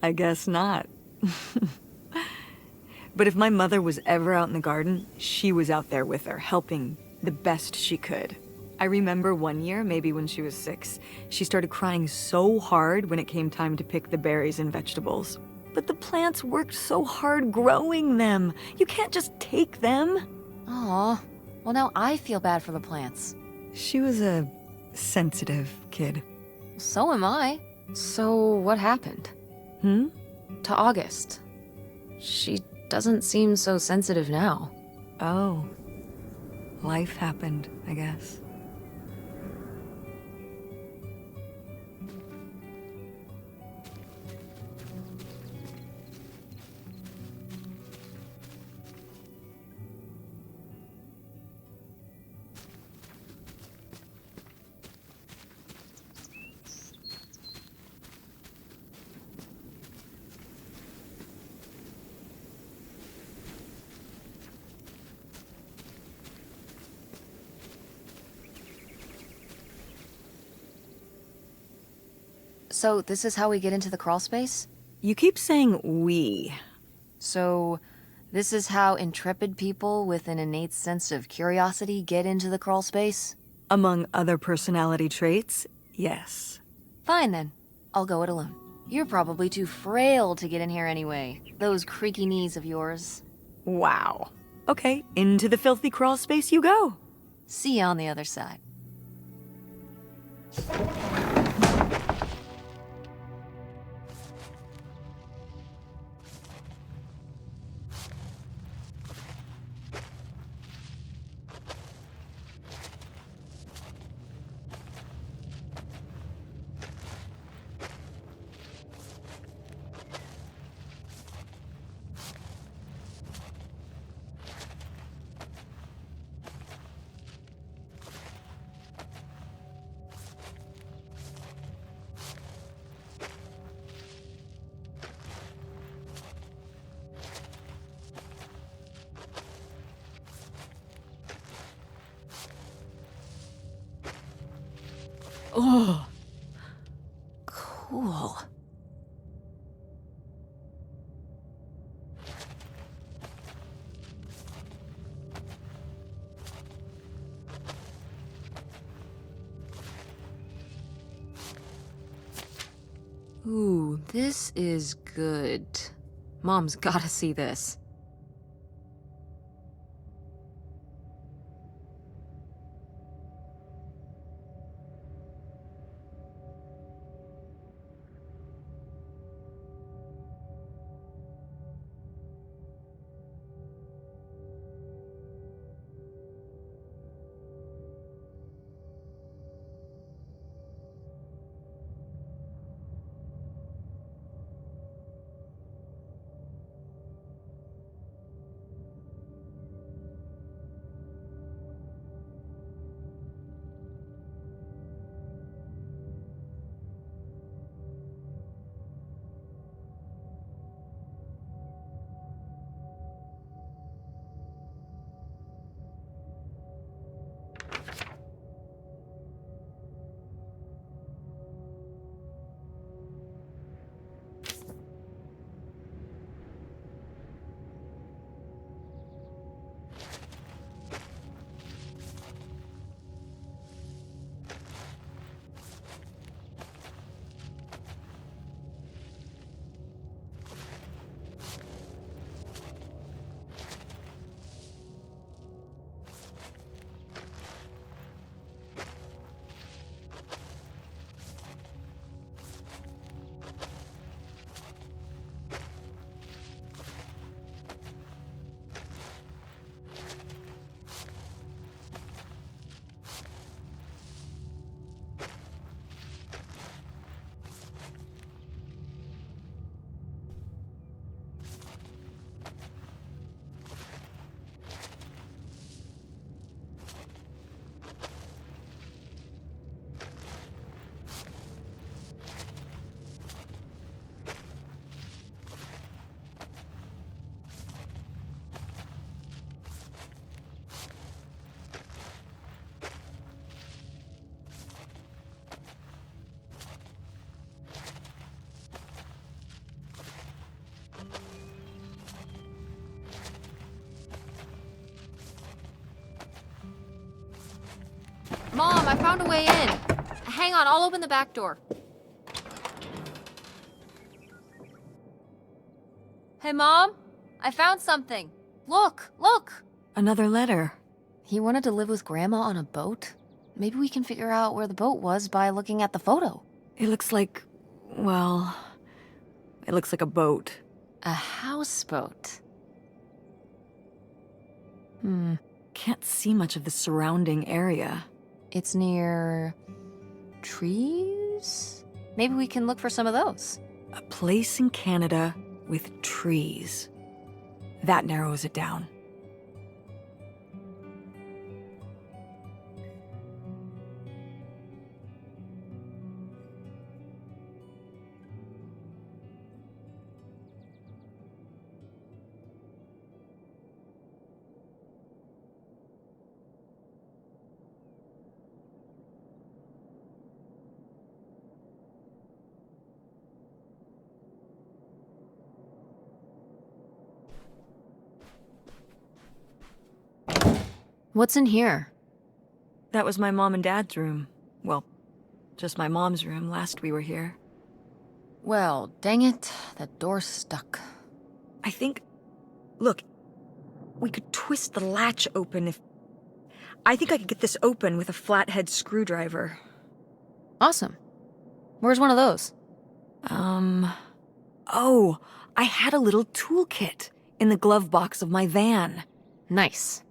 I guess not. But if my mother was ever out in the garden, she was out there with her, helping the best she could. I remember one year, maybe when she was 6, she started crying so hard when it came time to pick the berries and vegetables. But the plants worked so hard growing them. You can't just take them. Aw. Well, now I feel bad for the plants. She was a sensitive kid. So am I. So what happened? To August. She doesn't seem so sensitive now. Oh. Life happened, I guess. So this is how we get into the crawl space? You keep saying we. So this is how intrepid people with an innate sense of curiosity get into the crawl space? Among other personality traits, yes. Fine then. I'll go it alone. You're probably too frail to get in here anyway. Those creaky knees of yours. Wow. Okay, into the filthy crawl space you go. See you on the other side. Oh, cool. Ooh, this is good. Mom's gotta see this. Mom, I found a way in. Hang on, I'll open the back door. Hey, Mom, I found something. Look, look. Another letter. He wanted to live with Grandma on a boat. Maybe we can figure out where the boat was by looking at the photo. It looks like, well, it looks like a boat. A houseboat. Can't see much of the surrounding area. It's near trees? Maybe we can look for some of those. A place in Canada with trees. That narrows it down. What's in here? That was my mom and dad's room. Well, just my mom's room last we were here. Well, dang it, that door's stuck. I think... Look, we could twist the latch open if... I think I could get this open with a flathead screwdriver. Awesome. Where's one of those? Oh, I had a little toolkit in the glove box of my van. Nice.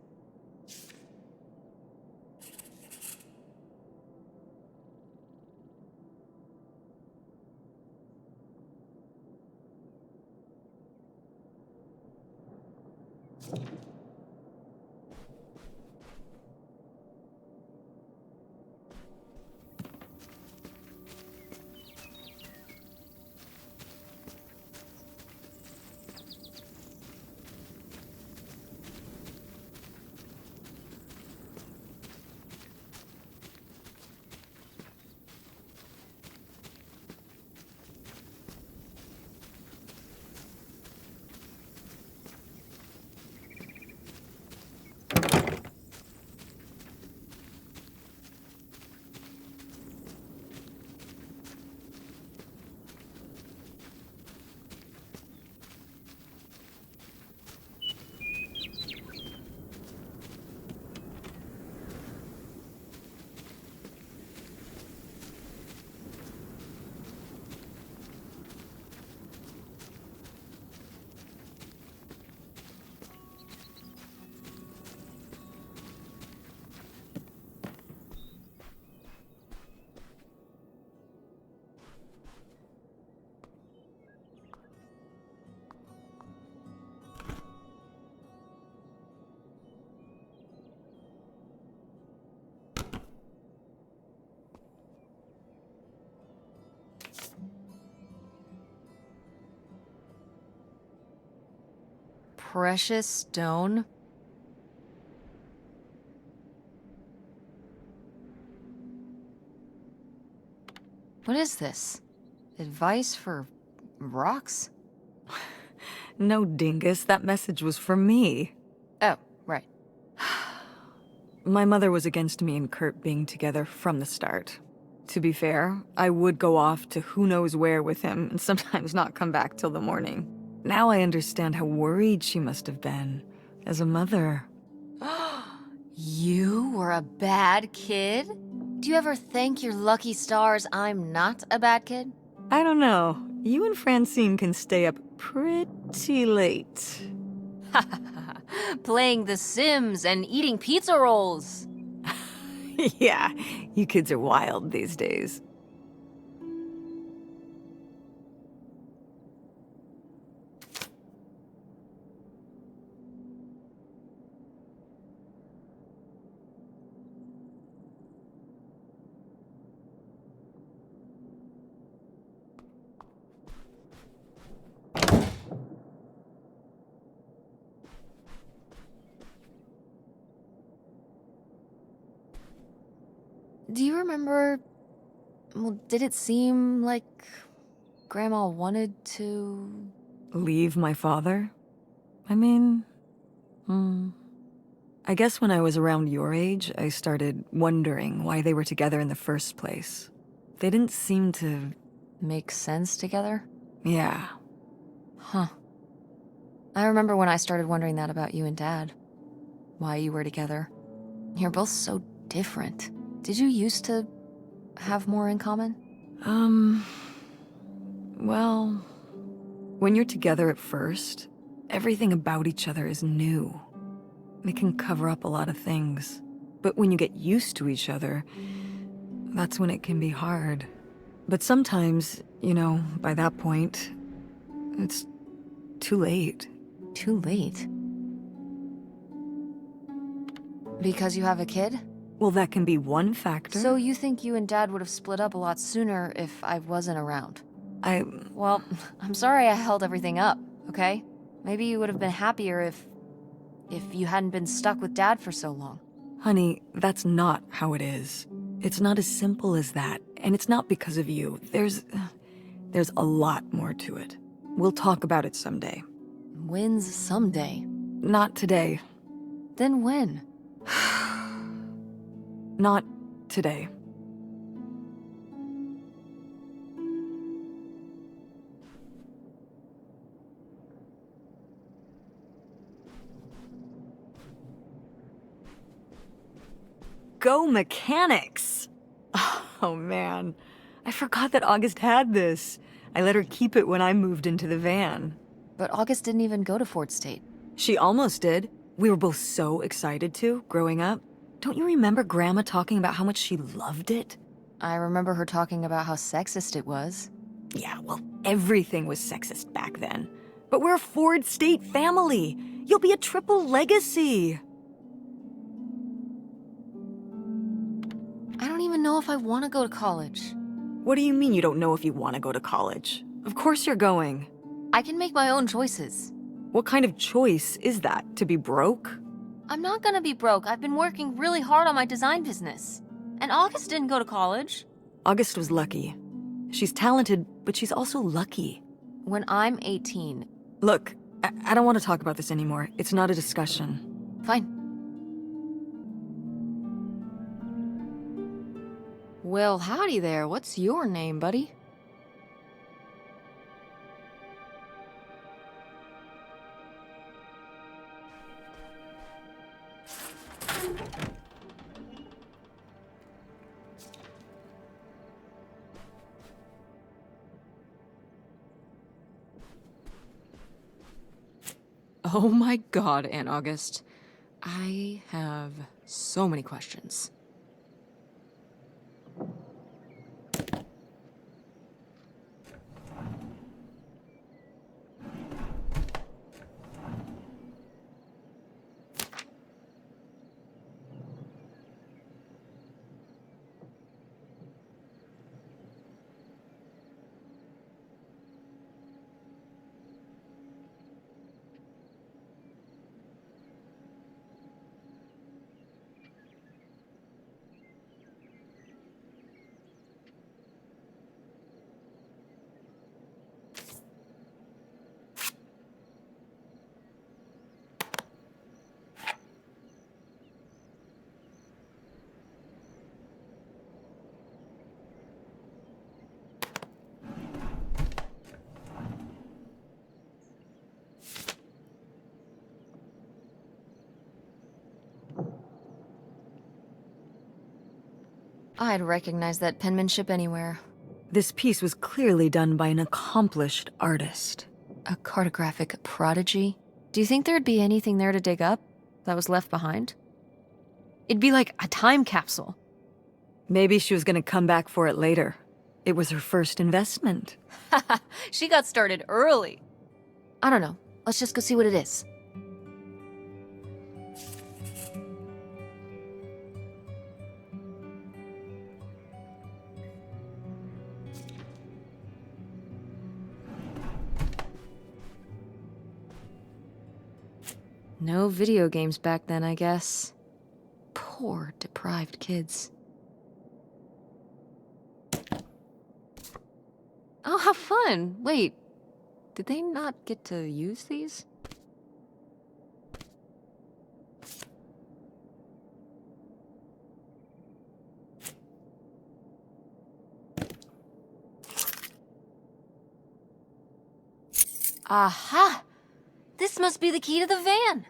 precious stone? What is this? Advice for rocks? No, dingus, that message was for me. Oh, right. My mother was against me and Kurt being together from the start. To be fair, I would go off to who knows where with him and sometimes not come back till the morning. Now I understand how worried she must have been as a mother. You were a bad kid? Do you ever thank your lucky stars I'm not a bad kid? I don't know. You and Francine can stay up pretty late. Playing The Sims and eating pizza rolls. Yeah, you kids are wild these days. Do you remember... Well, did it seem like Grandma wanted to... Leave my father? I mean... I guess when I was around your age, I started wondering why they were together in the first place. They didn't seem to... make sense together? Yeah. Huh. I remember when I started wondering that about you and Dad. Why you were together. You're both so different. Did you used to have more in common? Well... When you're together at first, everything about each other is new. It can cover up a lot of things. But when you get used to each other, that's when it can be hard. But sometimes, you know, by that point, it's too late. Too late? Because you have a kid? Well, that can be one factor. So you think you and Dad would have split up a lot sooner if I wasn't around? Well, I'm sorry I held everything up, okay? Maybe you would have been happier if you hadn't been stuck with Dad for so long. Honey, that's not how it is. It's not as simple as that, and it's not because of you. There's a lot more to it. We'll talk about it someday. When's someday? Not today. Then when? Not today. Go mechanics! Oh man, I forgot that August had this. I let her keep it when I moved into the van. But August didn't even go to Fort State. She almost did. We were both so excited to, growing up. Don't you remember Grandma talking about how much she loved it? I remember her talking about how sexist it was. Yeah, well, everything was sexist back then. But we're a Ford State family. You'll be a triple legacy. I don't even know if I want to go to college. What do you mean you don't know if you want to go to college? Of course you're going. I can make my own choices. What kind of choice is that? To be broke? I'm not gonna be broke. I've been working really hard on my design business. And August didn't go to college. August was lucky. She's talented, but she's also lucky. When I'm 18. Look, I don't want to talk about this anymore. It's not a discussion. Fine. Well, howdy there. What's your name, buddy? Oh my god, Aunt August. I have so many questions. I'd recognize that penmanship anywhere. This piece was clearly done by an accomplished artist. A cartographic prodigy? Do you think there'd be anything there to dig up that was left behind? It'd be like a time capsule. Maybe she was gonna come back for it later. It was her first investment. She got started early. I don't know. Let's just go see what it is. No video games back then, I guess. Poor, deprived kids. Oh, how fun! Wait, did they not get to use these? Aha! This must be the key to the van!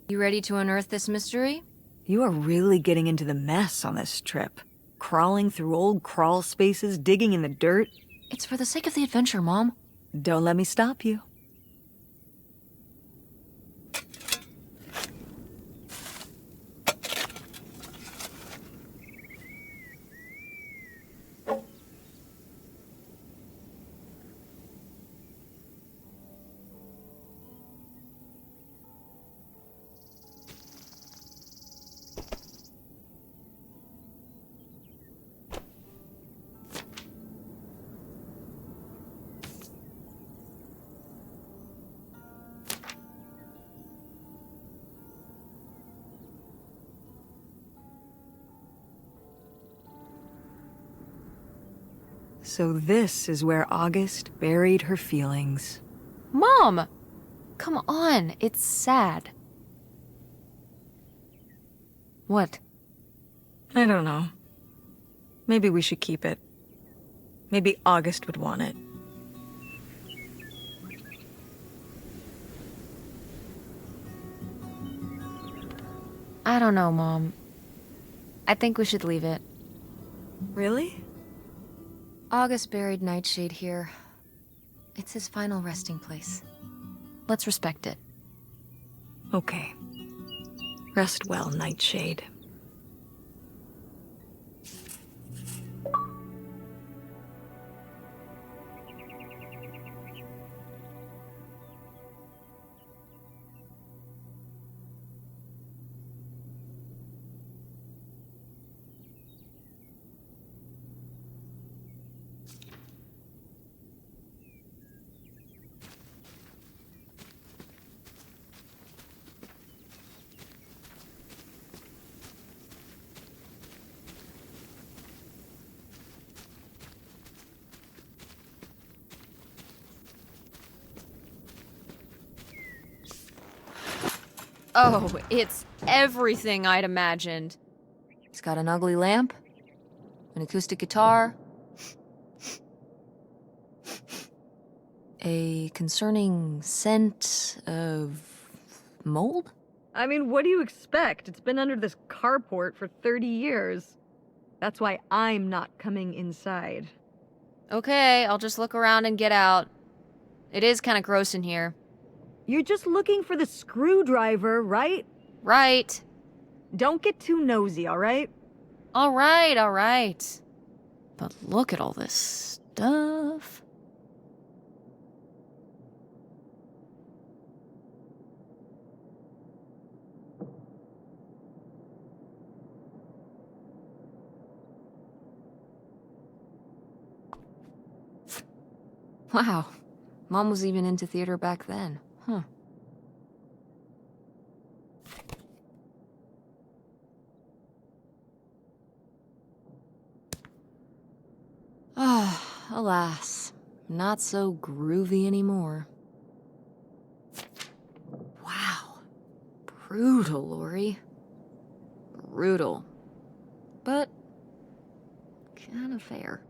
You ready to unearth this mystery? You are really getting into the mess on this trip. Crawling through old crawl spaces, digging in the dirt. It's for the sake of the adventure, Mom. Don't let me stop you. So this is where August buried her feelings. Mom! Come on, it's sad. What? I don't know. Maybe we should keep it. Maybe August would want it. I don't know, Mom. I think we should leave it. Really? August buried Nightshade here. It's his final resting place. Let's respect it. Okay. Rest well, Nightshade. Oh, it's everything I'd imagined. It's got an ugly lamp, an acoustic guitar, a concerning scent of mold? I mean, what do you expect? It's been under this carport for 30 years. That's why I'm not coming inside. Okay, I'll just look around and get out. It is kind of gross in here. You're just looking for the screwdriver, right? Right. Don't get too nosy, all right? All right. But look at all this stuff. Wow. Mom was even into theater back then. Huh. Ah, alas. Not so groovy anymore. Wow. Brutal, Lori. Brutal. But kind of fair.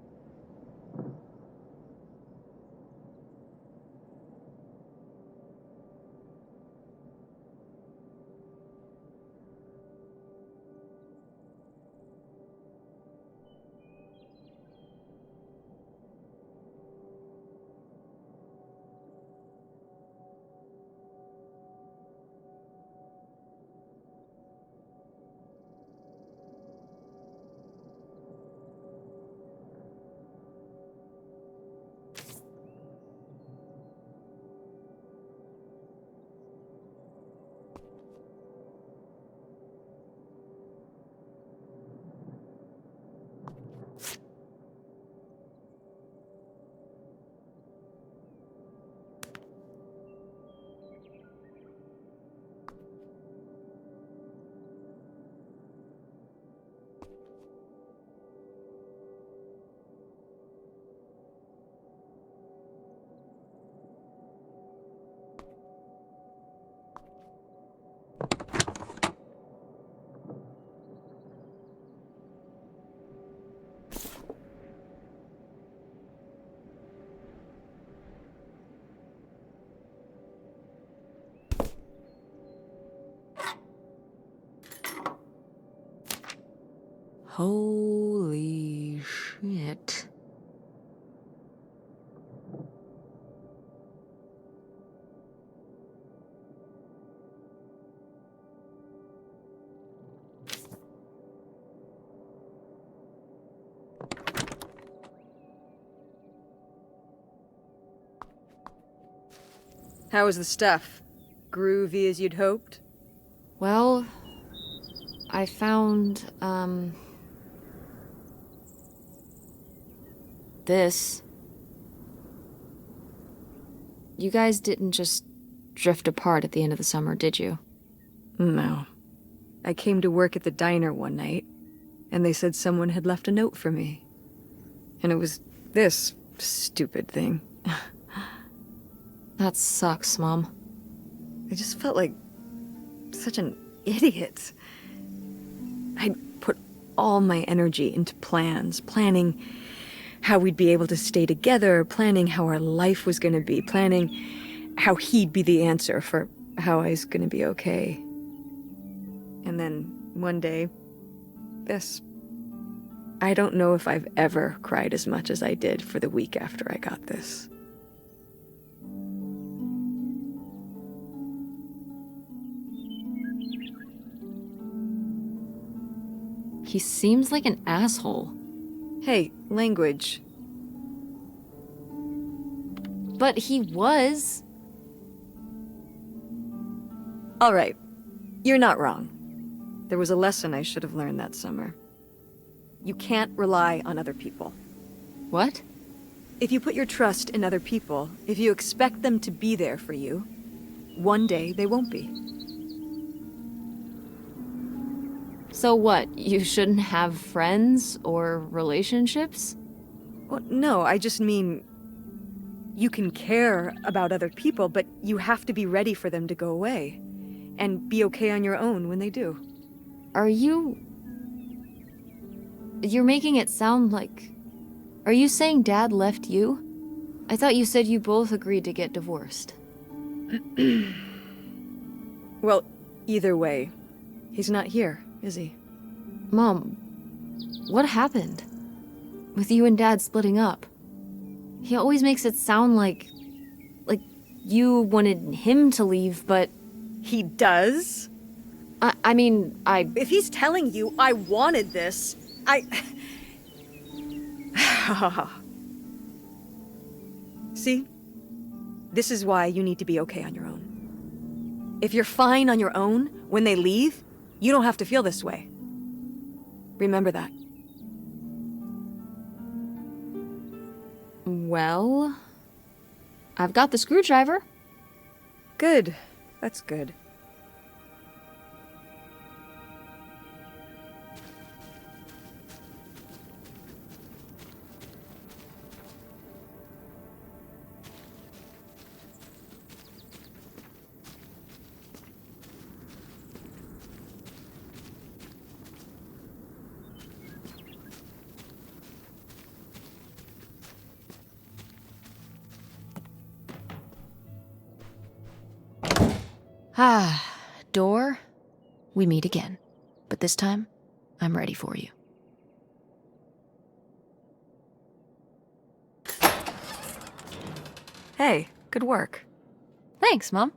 Holy shit. How was the stuff? Groovy as you'd hoped? Well, I found, this. You guys didn't just drift apart at the end of the summer, did you? No. I came to work at the diner one night, and they said someone had left a note for me. And it was this stupid thing. That sucks, Mom. I just felt like such an idiot. I'd put all my energy into plans, planning how we'd be able to stay together, planning how our life was going to be, planning how he'd be the answer for how I was going to be okay. And then one day, this. I don't know if I've ever cried as much as I did for the week after I got this. He seems like an asshole. Hey, language. But he was. All right, you're not wrong. There was a lesson I should have learned that summer. You can't rely on other people. What? If you put your trust in other people, if you expect them to be there for you, one day they won't be. So what, you shouldn't have friends or relationships? Well, no, I just mean you can care about other people, but you have to be ready for them to go away and be okay on your own when they do. Are you... You're making it sound like... Are you saying Dad left you? I thought you said you both agreed to get divorced. Well, either way, he's not here, is he? Mom, what happened? With you and Dad splitting up? He always makes it sound like you wanted him to leave, but... He does? I mean, If he's telling you I wanted this, See? This is why you need to be okay on your own. If you're fine on your own, when they leave, you don't have to feel this way. Remember that. Well... I've got the screwdriver. Good. That's good. Door, we meet again. But this time, I'm ready for you. Hey, good work. Thanks, Mom.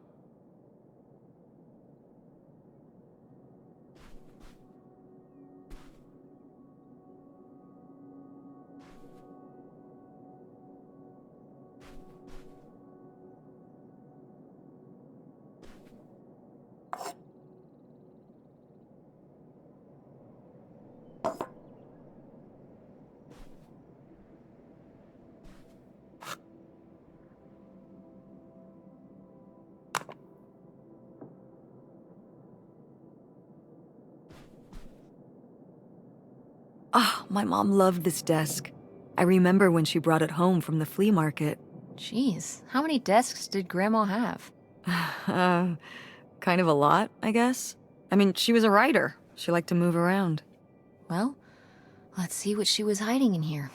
Ah, my mom loved this desk. I remember when she brought it home from the flea market. Jeez, how many desks did Grandma have? Kind of a lot, I guess. I mean, she was a writer. She liked to move around. Well, let's see what she was hiding in here.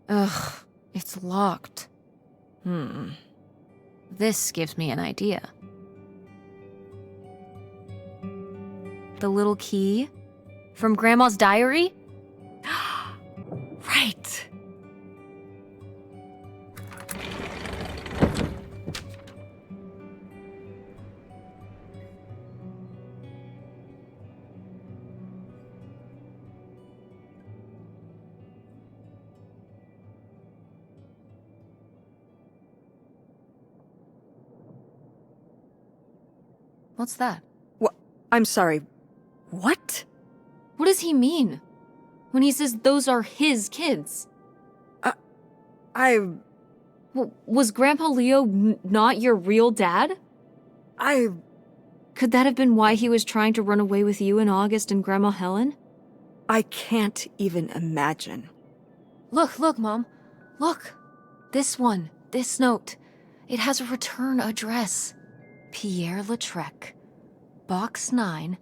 Ugh, it's locked. This gives me an idea. The little key from Grandma's diary? Right. What's that? What? I'm sorry. What? What does he mean? When he says those are his kids? Was Grandpa Leo not your real dad? Could that have been why he was trying to run away with you in August and Grandma Helen? I can't even imagine. Look, Mom. Look. This one. This note. It has a return address. Pierre Lautrec. Box 9,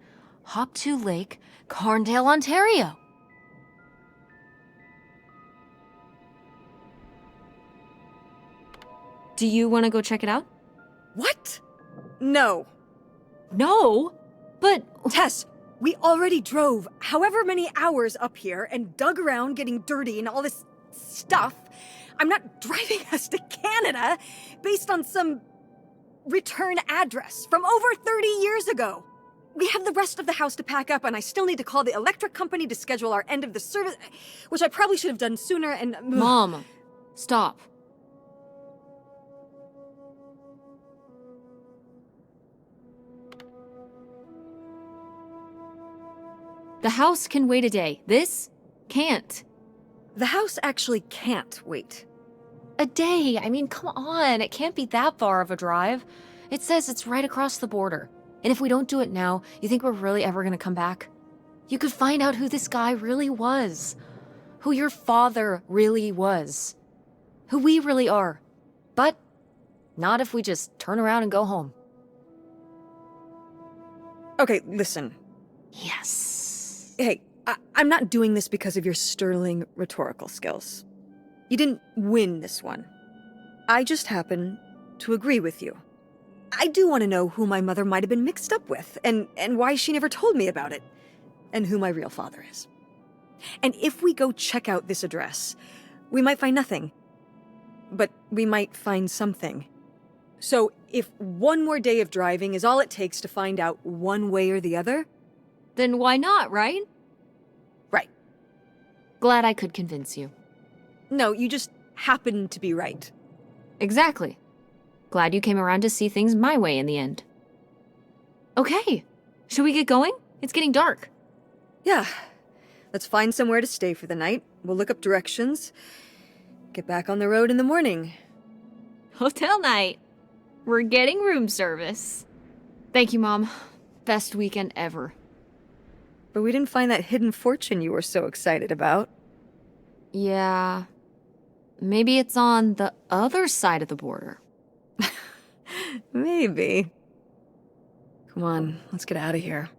Hop to Lake, Carndale, Ontario. Do you want to go check it out? What? No. No, but... Tess, we already drove however many hours up here and dug around getting dirty and all this stuff. I'm not driving us to Canada based on some return address from over 30 years ago. We have the rest of the house to pack up, and I still need to call the electric company to schedule our end of the service, which I probably should have done sooner, and... Mom, stop. The house can wait a day. This can't. The house actually can't wait. A day? I mean, come on. It can't be that far of a drive. It says it's right across the border. And if we don't do it now, you think we're really ever gonna come back? You could find out who this guy really was. Who your father really was. Who we really are. But not if we just turn around and go home. Okay, listen. Yes. Hey, I'm not doing this because of your sterling rhetorical skills. You didn't win this one. I just happen to agree with you. I do want to know who my mother might have been mixed up with, and why she never told me about it, and who my real father is. And if we go check out this address, we might find nothing. But we might find something. So if one more day of driving is all it takes to find out one way or the other... Then why not, right? Right. Glad I could convince you. No, you just happen to be right. Exactly. Glad you came around to see things my way in the end. Okay, should we get going? It's getting dark. Yeah. Let's find somewhere to stay for the night. We'll look up directions. Get back on the road in the morning. Hotel night. We're getting room service. Thank you, Mom. Best weekend ever. But we didn't find that hidden fortune you were so excited about. Yeah. Maybe it's on the other side of the border. Maybe. Come on, let's get out of here.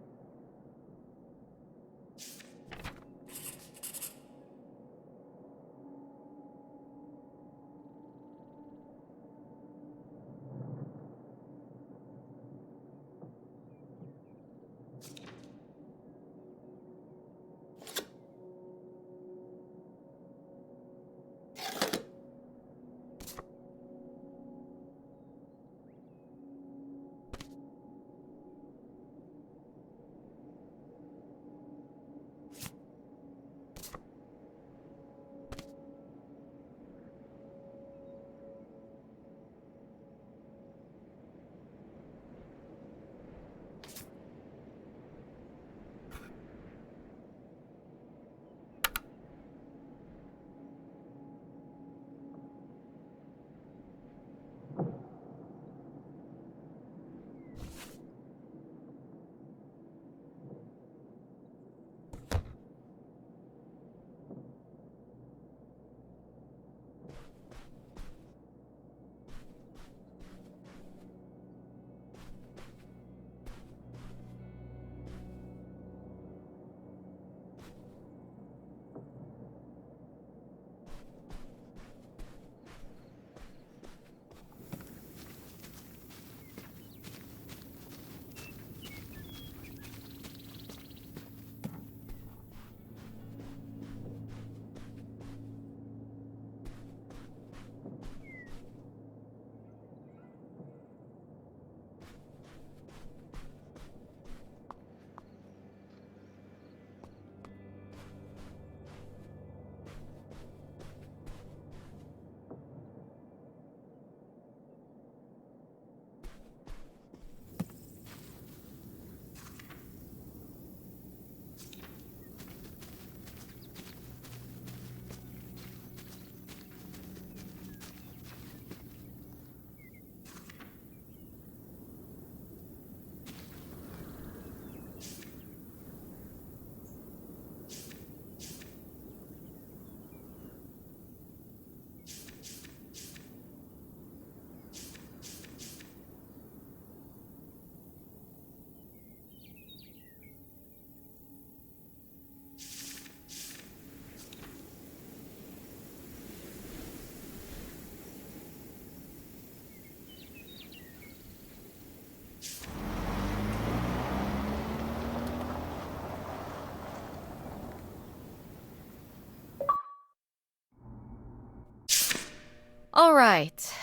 All right.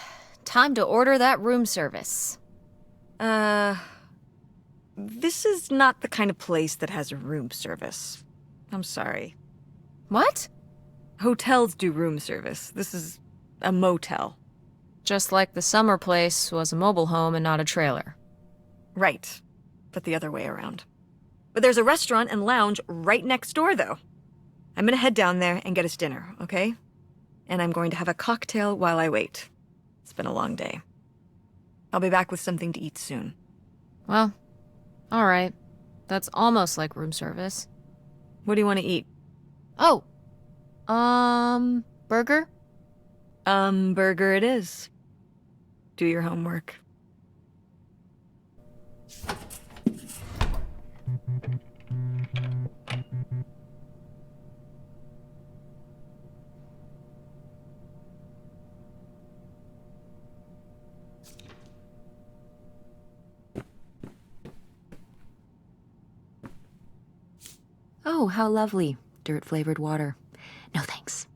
Time to order that room service. This is not the kind of place that has room service. I'm sorry. What? Hotels do room service. This is a motel. Just like the summer place was a mobile home and not a trailer. Right, but the other way around. But there's a restaurant and lounge right next door, though. I'm gonna head down there and get us dinner, okay? And I'm going to have a cocktail while I wait. It's been a long day. I'll be back with something to eat soon. Well, all right. That's almost like room service. What do you want to eat? Oh, burger? Burger it is. Do your homework. Oh, how lovely. Dirt-flavored water. No thanks.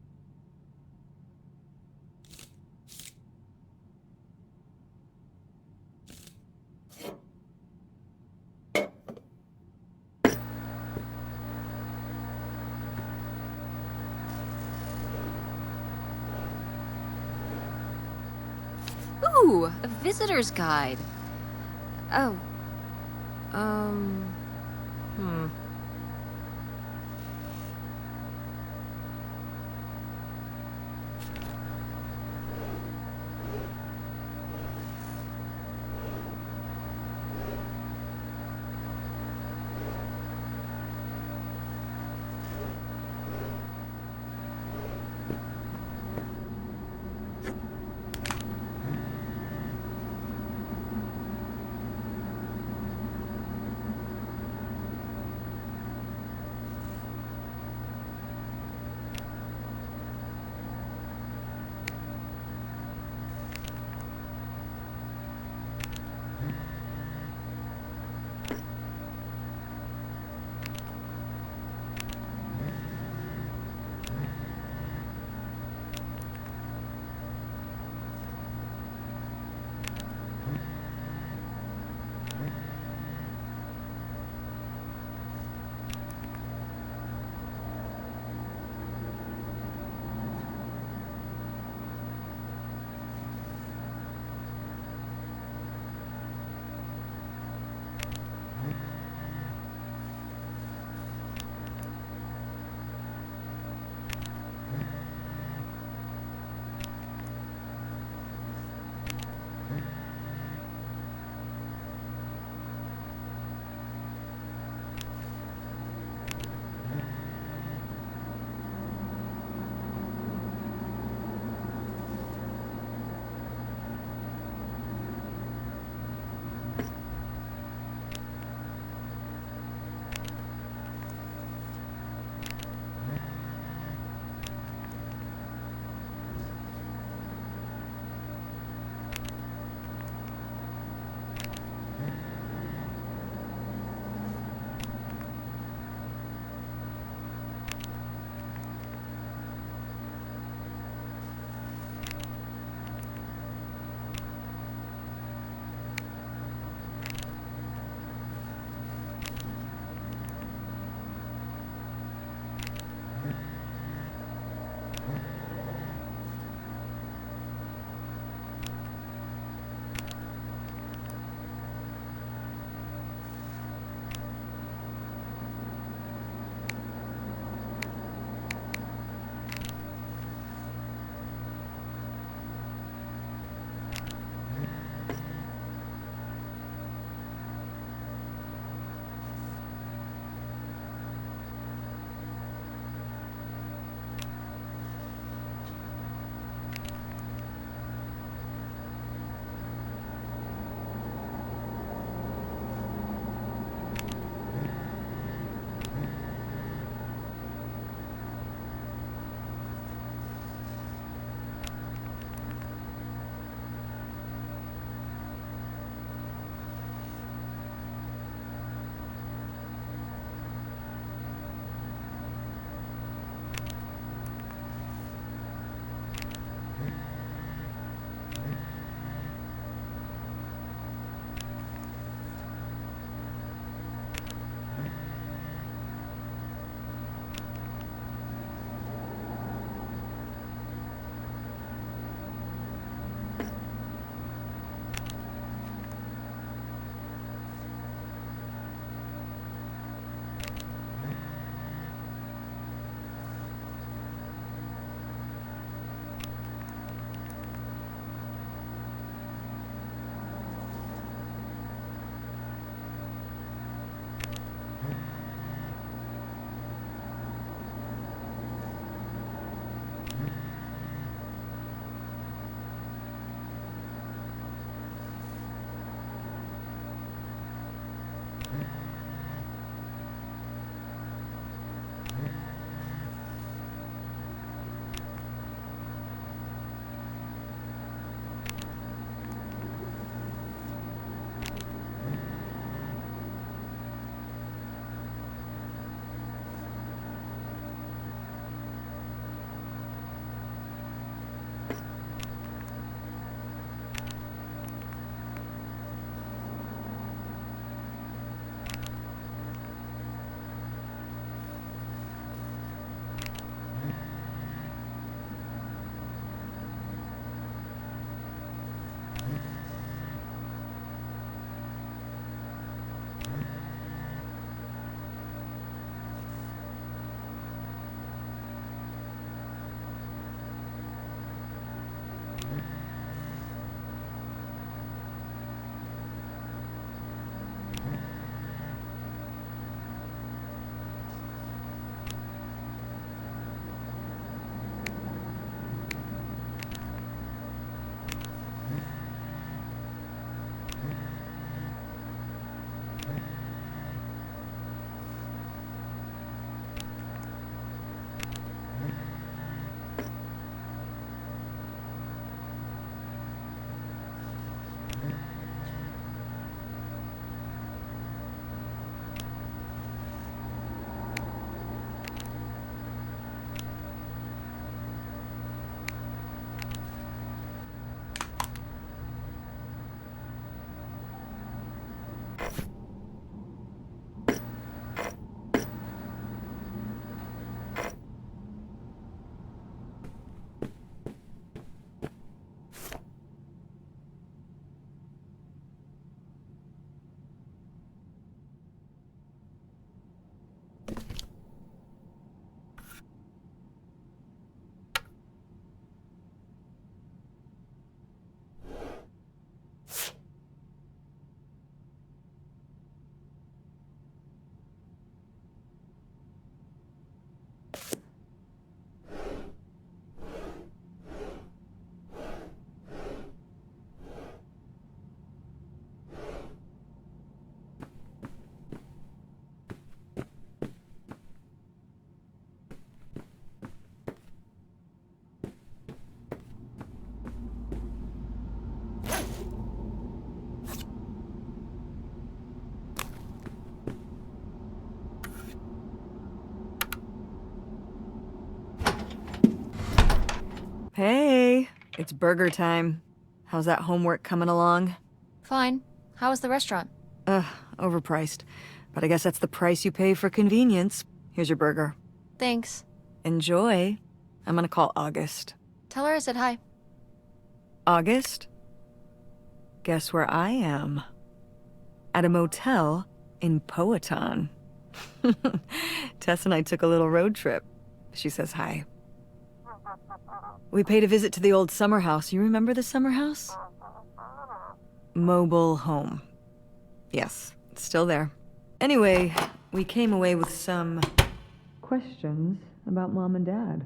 Ooh, a visitor's guide. Oh. Hmm. It's burger time. How's that homework coming along? Fine. How was the restaurant? Overpriced. But I guess that's the price you pay for convenience. Here's your burger. Thanks. Enjoy. I'm gonna call August. Tell her I said hi. August? Guess where I am? At a motel in Powhatan. Tess and I took a little road trip. She says hi. We paid a visit to the old summer house. You remember the summer house? Mobile home. Yes, it's still there. Anyway, we came away with some questions about Mom and Dad.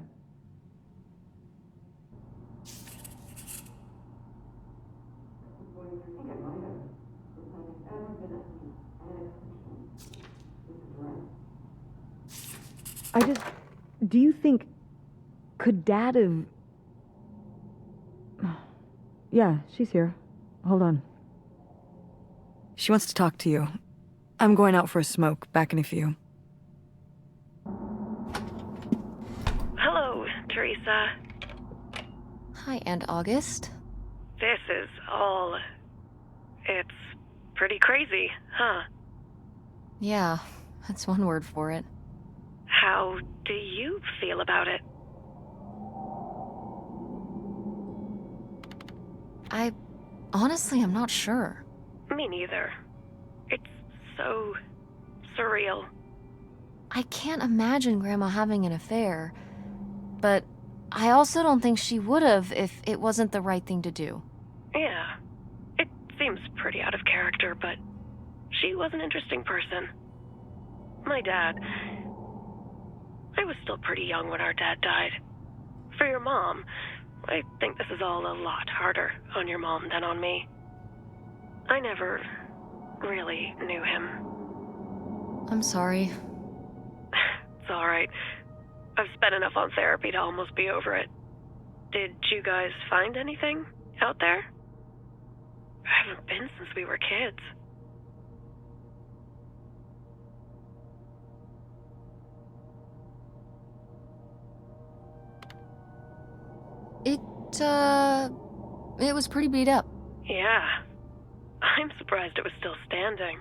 Do you think, could Dad have... Yeah, she's here. Hold on. She wants to talk to you. I'm going out for a smoke. Back in a few. Hello, Teresa. Hi, Aunt August. This is all... It's pretty crazy, huh? Yeah, that's one word for it. How do you feel about it? Honestly, I'm not sure. Me neither. It's so surreal. I can't imagine Grandma having an affair, but I also don't think she would have if it wasn't the right thing to do. Yeah. It seems pretty out of character, but she was an interesting person. My dad... I was still pretty young when our dad died. For your mom, I think this is all a lot harder on your mom than on me. I never really knew him. I'm sorry. It's alright. I've spent enough on therapy to almost be over it. Did you guys find anything out there? I haven't been since we were kids. It was pretty beat up. Yeah. I'm surprised it was still standing.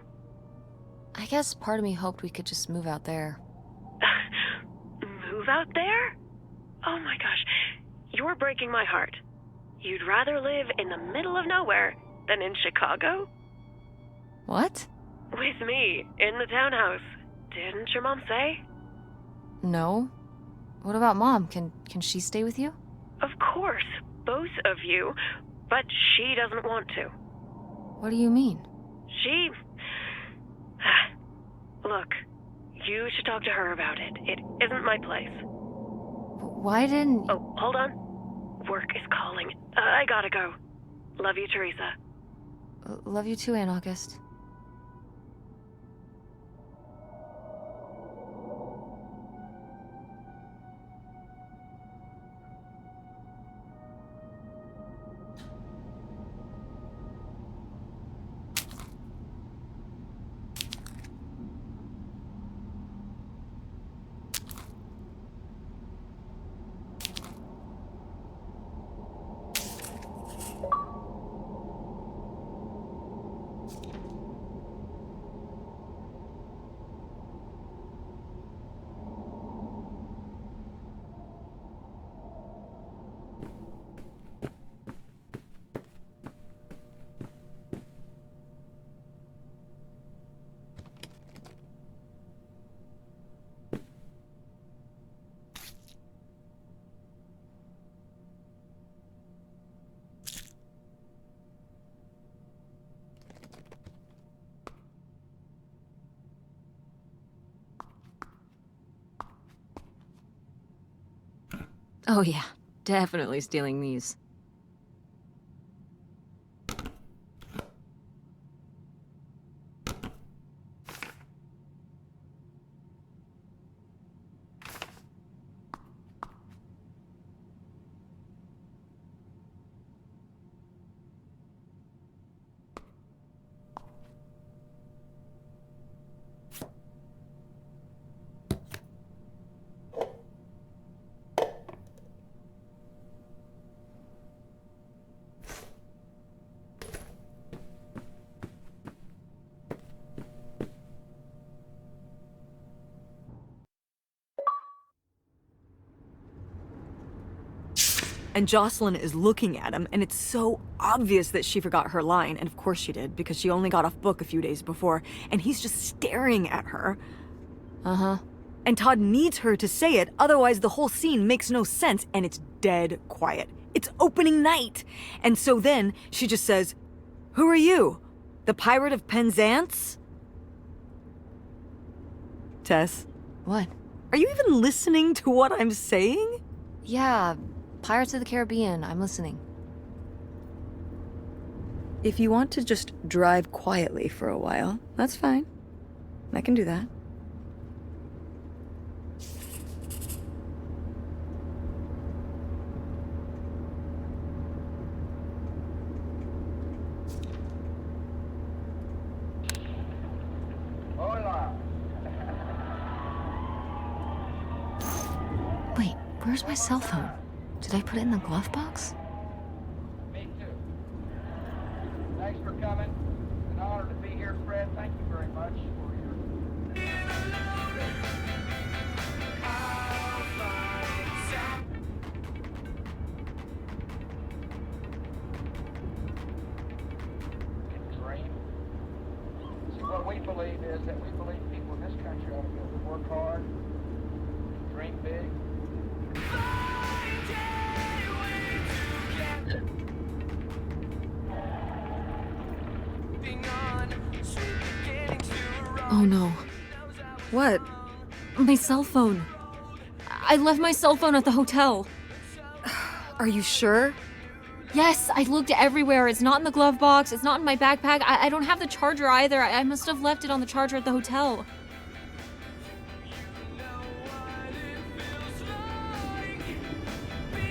I guess part of me hoped we could just move out there. Move out there? Oh my gosh. You're breaking my heart. You'd rather live in the middle of nowhere than in Chicago? What? With me, in the townhouse. Didn't your mom say? No. What about Mom? Can she stay with you? Of course, both of you, but she doesn't want to. What do you mean? She... Look, you should talk to her about it. It isn't my place. Why didn't... Oh, hold on. Work is calling. I gotta go. Love you, Teresa. Love you too, Aunt August. Oh yeah, definitely stealing these. And Jocelyn is looking at him, and it's so obvious that she forgot her line, and of course she did, because she only got off book a few days before, and he's just staring at her. Uh-huh. And Todd needs her to say it, otherwise the whole scene makes no sense, and it's dead quiet. It's opening night! And so then, she just says, "Who are you? The Pirate of Penzance?" Tess, What? are you even listening to what I'm saying? Yeah, Pirates of the Caribbean, I'm listening. If you want to just drive quietly for a while, that's fine. I can do that. Wait, where's my cell phone? Did I put it in the glove box? Me too. Thanks for coming. An honor to be here, Fred. Thank you very much for your... Dream. See, what we believe is that we believe people in this country ought to be able to work hard, dream big. Oh no. What? My cell phone. I left my cell phone at the hotel. Are you sure? Yes, I looked everywhere. It's not in the glove box. It's not in my backpack. I don't have the charger either. I must have left it on the charger at the hotel.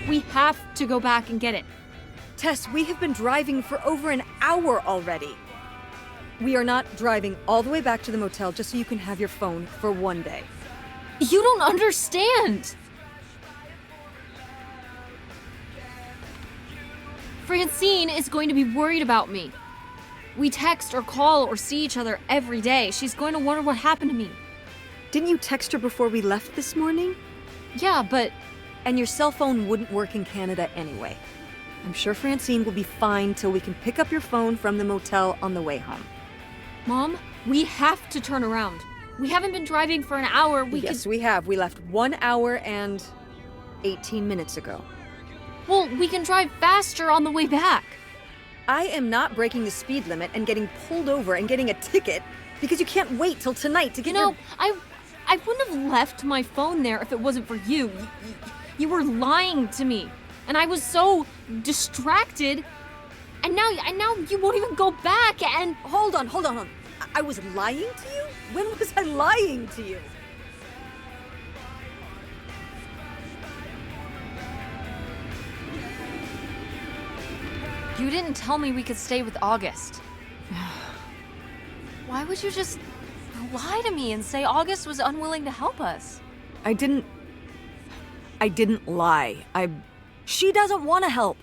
We have to go back and get it. Tess, we have been driving for over an hour already. We are not driving all the way back to the motel just so you can have your phone for one day. You don't understand. Francine is going to be worried about me. We text or call or see each other every day. She's going to wonder what happened to me. Didn't you text her before we left this morning? Yeah, but And your cell phone wouldn't work in Canada anyway. I'm sure Francine will be fine till we can pick up your phone from the motel on the way home. Mom, we have to turn around. We haven't been driving for an hour. Yes, we have. We left 1 hour and 18 minutes ago. Well, we can drive faster on the way back. I am not breaking the speed limit and getting pulled over and getting a ticket because you can't wait till tonight to get I wouldn't have left my phone there if it wasn't for you. You were lying to me, and I was so distracted. And now you won't even go back. And Hold on. I was lying to you? When was I lying to you? you didn't tell me we could stay with August. Why would you just lie to me and say August was unwilling to help us? I didn't lie. She doesn't want to help.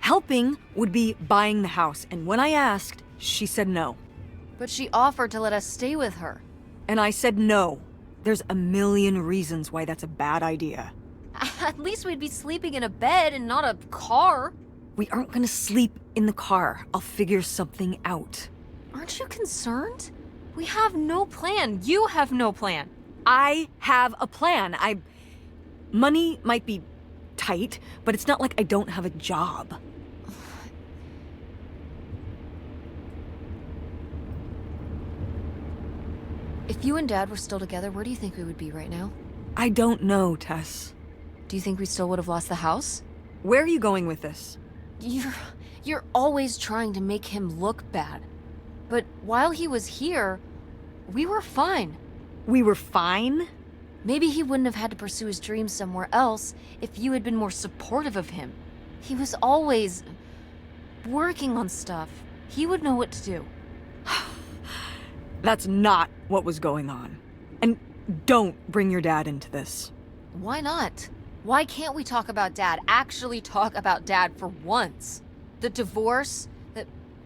Helping would be buying the house, and when I asked, she said no. But she offered to let us stay with her. And I said no. There's a million reasons why that's a bad idea. At least we'd be sleeping in a bed and not a car. We aren't gonna sleep in the car. I'll figure something out. Aren't you concerned? We have no plan. You have no plan. I have a plan. Money might be tight, but it's not like I don't have a job. If you and Dad were still together, where do you think we would be right now? I don't know, Tess. Do you think we still would have lost the house? Where are you going with this? You're always trying to make him look bad. But while he was here, we were fine. We were fine? Maybe he wouldn't have had to pursue his dreams somewhere else if you had been more supportive of him. He was always working on stuff. He would know what to do. That's not what was going on. And don't bring your dad into this. Why not? Why can't we talk about Dad? Actually talk about Dad for once? The divorce,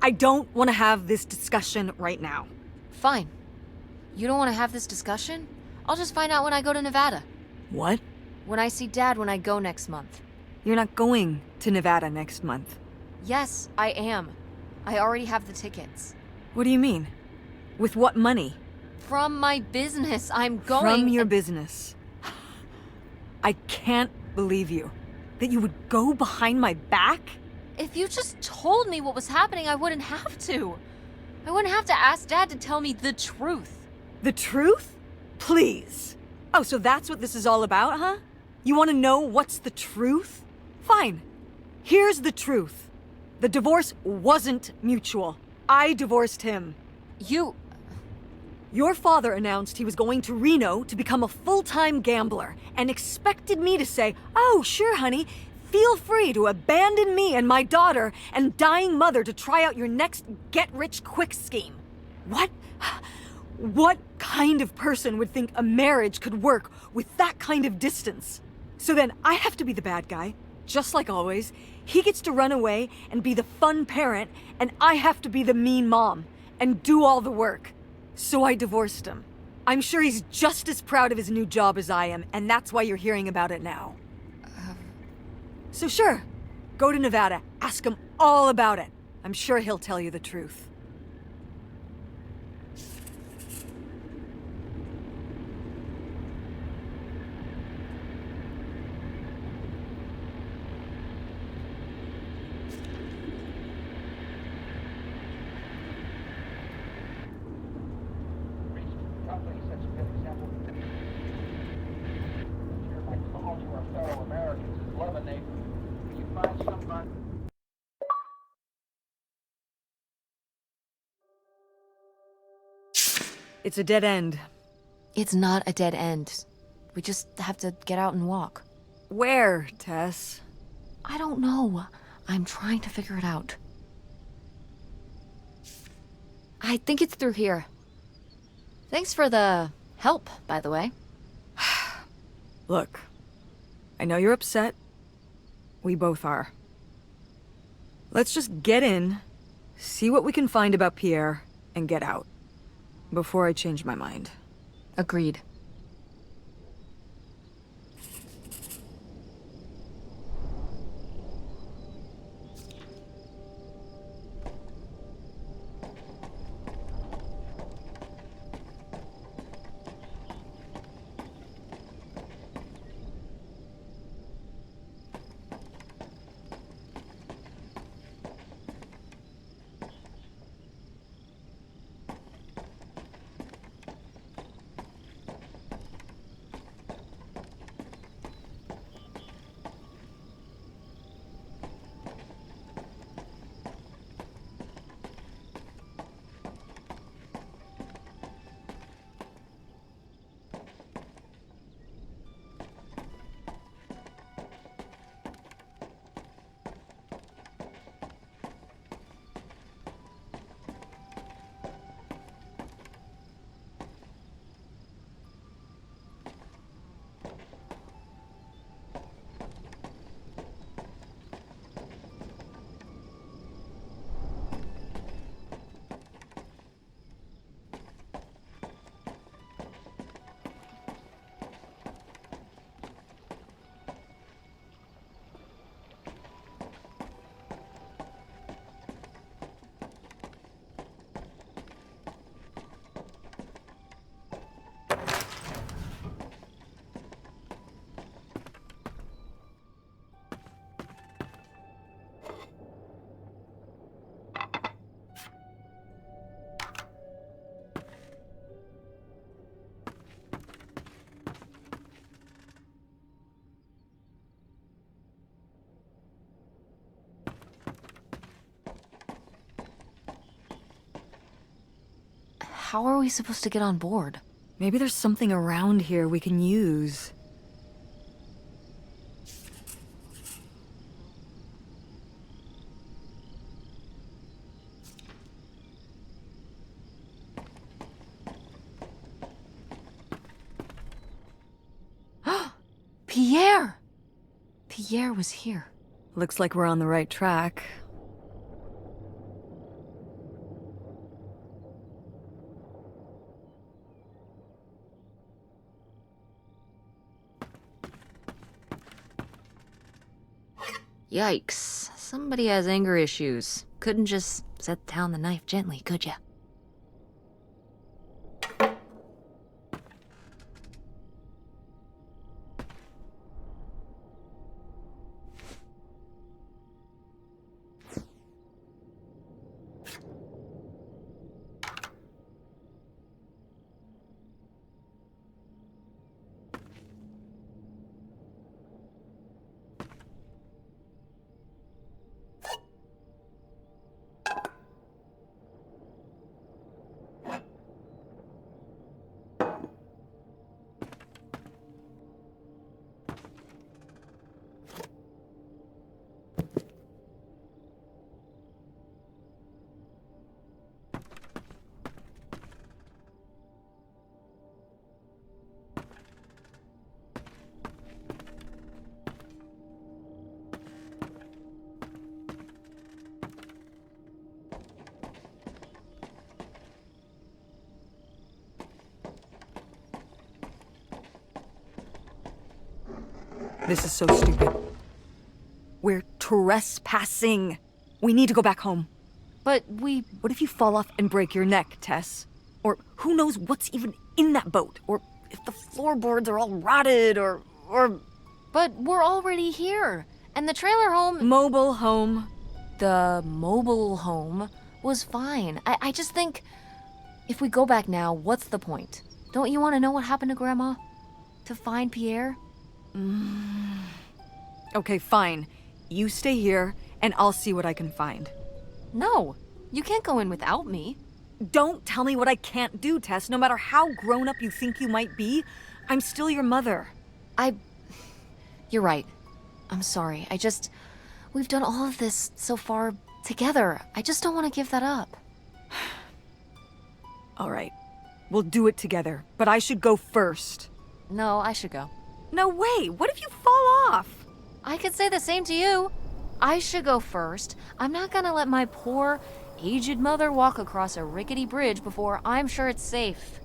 I don't want to have this discussion right now. Fine. You don't want to have this discussion? I'll just find out when I go to Nevada. What? When I see Dad when I go next month. You're not going to Nevada next month. Yes, I am. I already have the tickets. What do you mean? With what money? From my business, I'm going... From your business. I can't believe you. That you would go behind my back? If you just told me what was happening, I wouldn't have to. I wouldn't have to ask Dad to tell me the truth. The truth? Please. Oh, so that's what this is all about, huh? You want to know what's the truth? Fine. Here's the truth. The divorce wasn't mutual. I divorced him. Your father announced he was going to Reno to become a full-time gambler and expected me to say, "Oh, sure, honey, feel free to abandon me and my daughter and dying mother to try out your next get-rich-quick scheme." What? What kind of person would think a marriage could work with that kind of distance? So then I have to be the bad guy, just like always. He gets to run away and be the fun parent, and I have to be the mean mom and do all the work. So I divorced him. I'm sure he's just as proud of his new job as I am, and that's why you're hearing about it now. So sure, go to Nevada, ask him all about it. I'm sure he'll tell you the truth. Company sets a good example. Here, my call to our fellow Americans is love a neighbor. When you find someone. It's a dead end. It's not a dead end. We just have to get out and walk. Where, Tess? I don't know. I'm trying to figure it out. I think it's through here. Thanks for the help, by the way. Look, I know you're upset. We both are. Let's just get in, see what we can find about Pierre, and get out. Before I change my mind. Agreed. How are we supposed to get on board? Maybe there's something around here we can use. Pierre! Pierre was here. Looks like we're on the right track. Yikes. Somebody has anger issues. Couldn't just set down the knife gently, could ya? This is so stupid. We're trespassing. We need to go back home. But What if you fall off and break your neck, Tess? Or who knows what's even in that boat? Or if the floorboards are all rotted, or... But we're already here. And the trailer home... Mobile home. The mobile home was fine. I just think... If we go back now, what's the point? Don't you want to know what happened to Grandma? To find Pierre? Okay, fine. You stay here, and I'll see what I can find. No, you can't go in without me. Don't tell me what I can't do, Tess. No matter how grown up you think you might be, I'm still your mother. You're right. I'm sorry. We've done all of this so far together. I just don't want to give that up. All right. We'll do it together, but I should go first. No, I should go. No way! What if you fall off? I could say the same to you. I should go first. I'm not gonna let my poor, aged mother walk across a rickety bridge before I'm sure it's safe.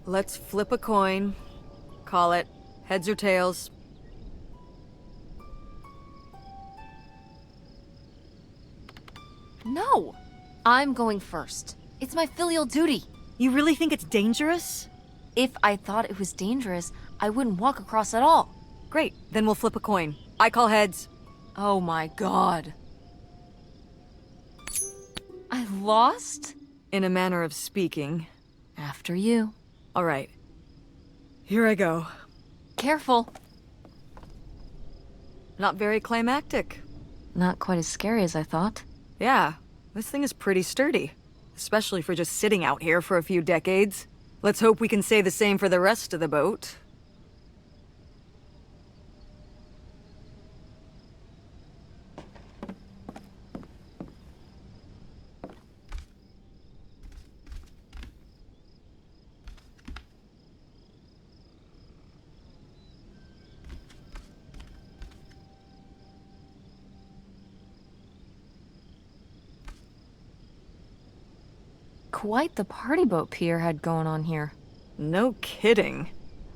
Let's flip a coin. Call it heads or tails. No! I'm going first. It's my filial duty. You really think it's dangerous? If I thought it was dangerous, I wouldn't walk across at all. Great, then we'll flip a coin. I call heads. Oh my god. I lost? In a manner of speaking. After you. All right. Here I go. Careful. Not very climactic. Not quite as scary as I thought. Yeah, this thing is pretty sturdy. Especially for just sitting out here for a few decades. Let's hope we can say the same for the rest of the boat. Quite the party boat Pierre had going on here. No kidding.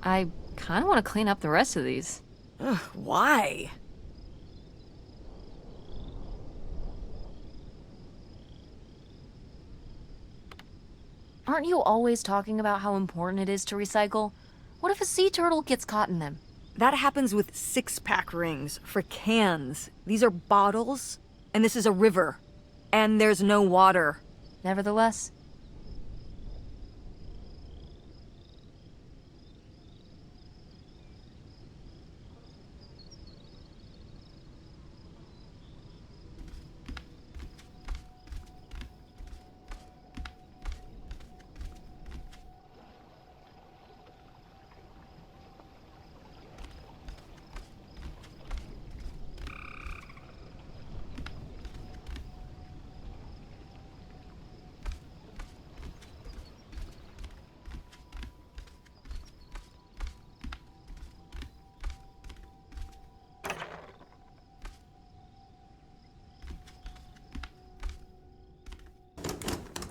I kind of want to clean up the rest of these. Ugh, why? Aren't you always talking about how important it is to recycle? What if a sea turtle gets caught in them? That happens with six-pack rings for cans. These are bottles, and this is a river. And there's no water. Nevertheless,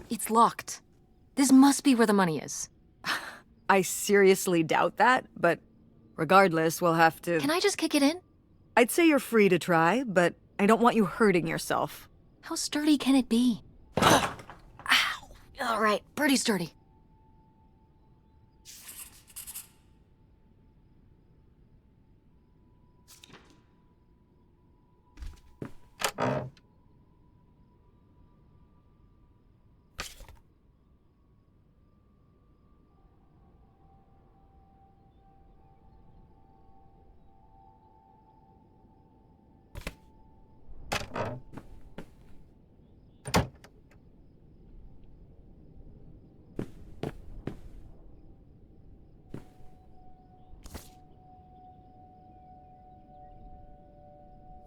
it's locked. This must be where the money is. I seriously doubt that, but regardless, we'll have to... Can I just kick it in? I'd say you're free to try, but I don't want you hurting yourself. How sturdy can it be? Ow! All right, pretty sturdy.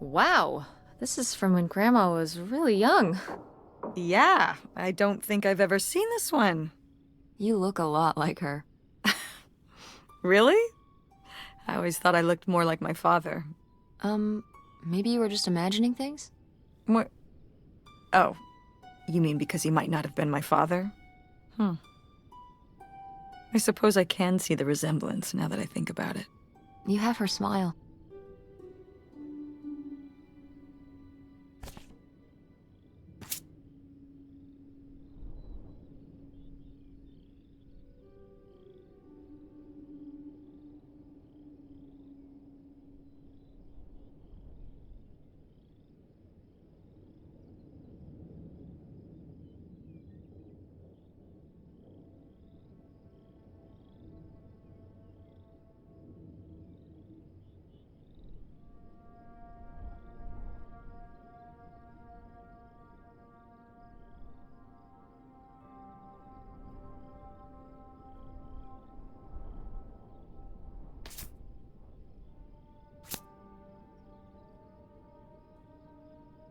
Wow, this is from when Grandma was really young. Yeah, I don't think I've ever seen this one. You look a lot like her. Really? I always thought I looked more like my father. Maybe you were just imagining things? What? Oh, you mean because he might not have been my father? I suppose I can see the resemblance now that I think about it. You have her smile.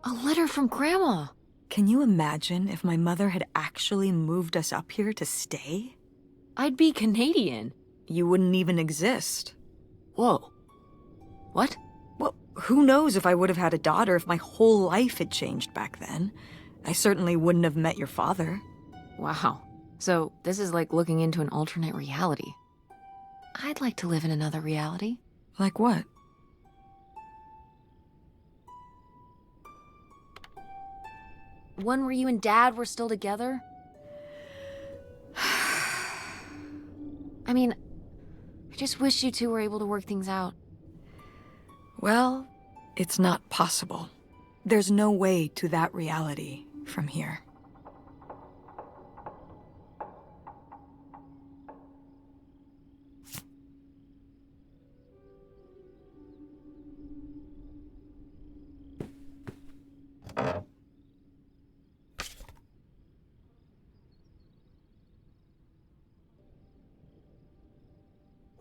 A letter from Grandma! Can you imagine if my mother had actually moved us up here to stay? I'd be Canadian. You wouldn't even exist. Whoa. What? Well, who knows if I would have had a daughter if my whole life had changed back then. I certainly wouldn't have met your father. Wow. So, this is like looking into an alternate reality. I'd like to live in another reality. Like what? One where you and Dad were still together? I mean, I just wish you two were able to work things out. Well, it's not possible. There's no way to that reality from here.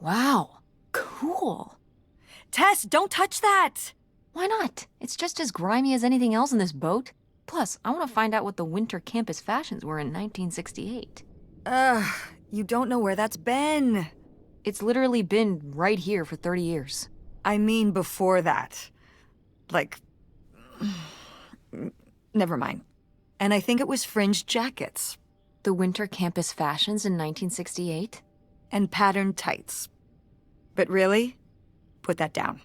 Wow. Cool. Tess, don't touch that! Why not? It's just as grimy as anything else in this boat. Plus, I want to find out what the winter campus fashions were in 1968. You don't know where that's been. It's literally been right here for 30 years. I mean before that. Like... Never mind. And I think it was fringed jackets. The winter campus fashions in 1968? And patterned tights. But really, put that down.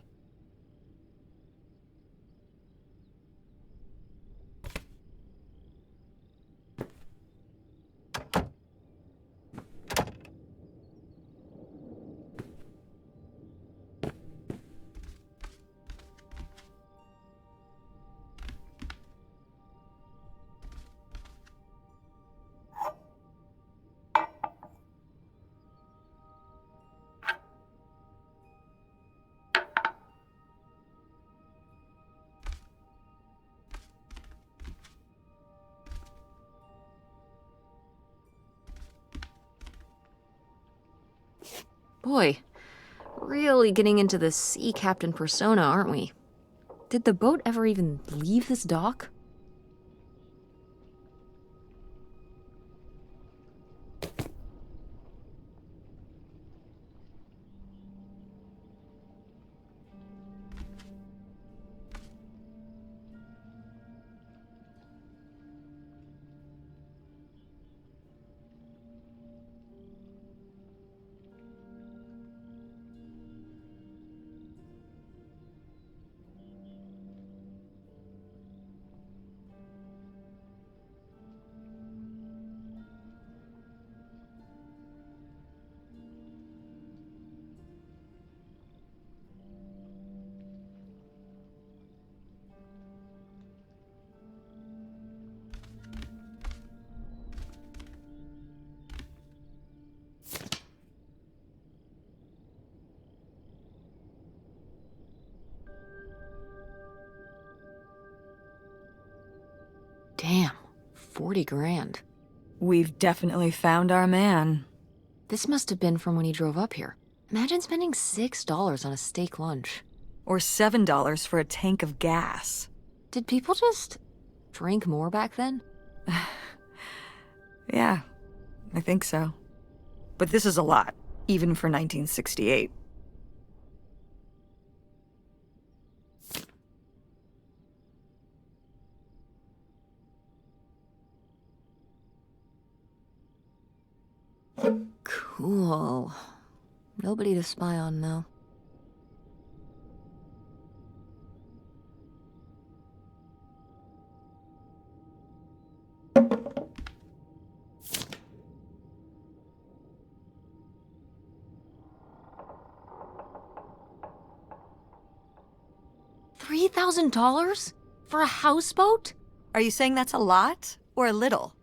Boy, really getting into the sea captain persona, aren't we? Did the boat ever even leave this dock? 40 grand. We've definitely found our man. This must have been from when he drove up here. Imagine spending $6 on a steak lunch. Or $7 for a tank of gas. Did people just drink more back then? Yeah, I think so. But this is a lot, even for 1968. Cool. Nobody to spy on now. $3,000 for a houseboat? Are you saying that's a lot or a little?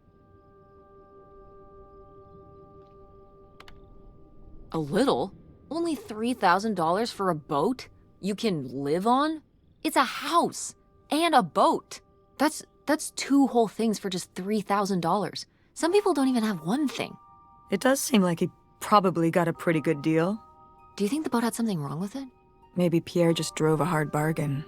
A little? Only $3,000 for a boat you can live on? It's a house and a boat. That's two whole things for just $3,000. Some people don't even have one thing. It does seem like he probably got a pretty good deal. Do you think the boat had something wrong with it? Maybe Pierre just drove a hard bargain.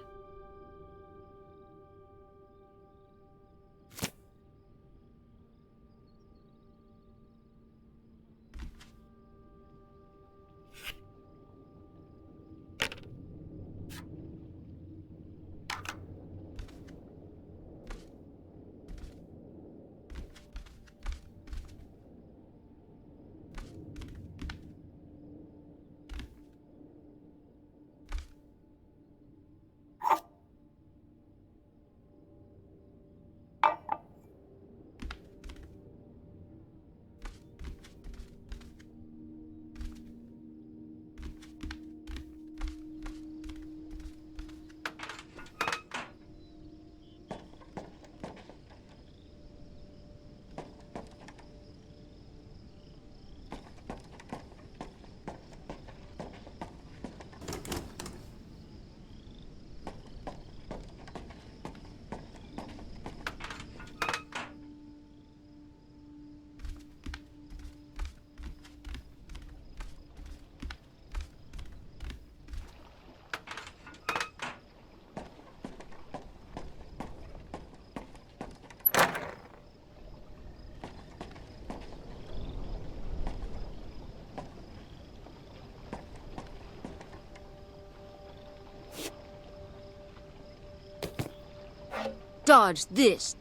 Dodge this.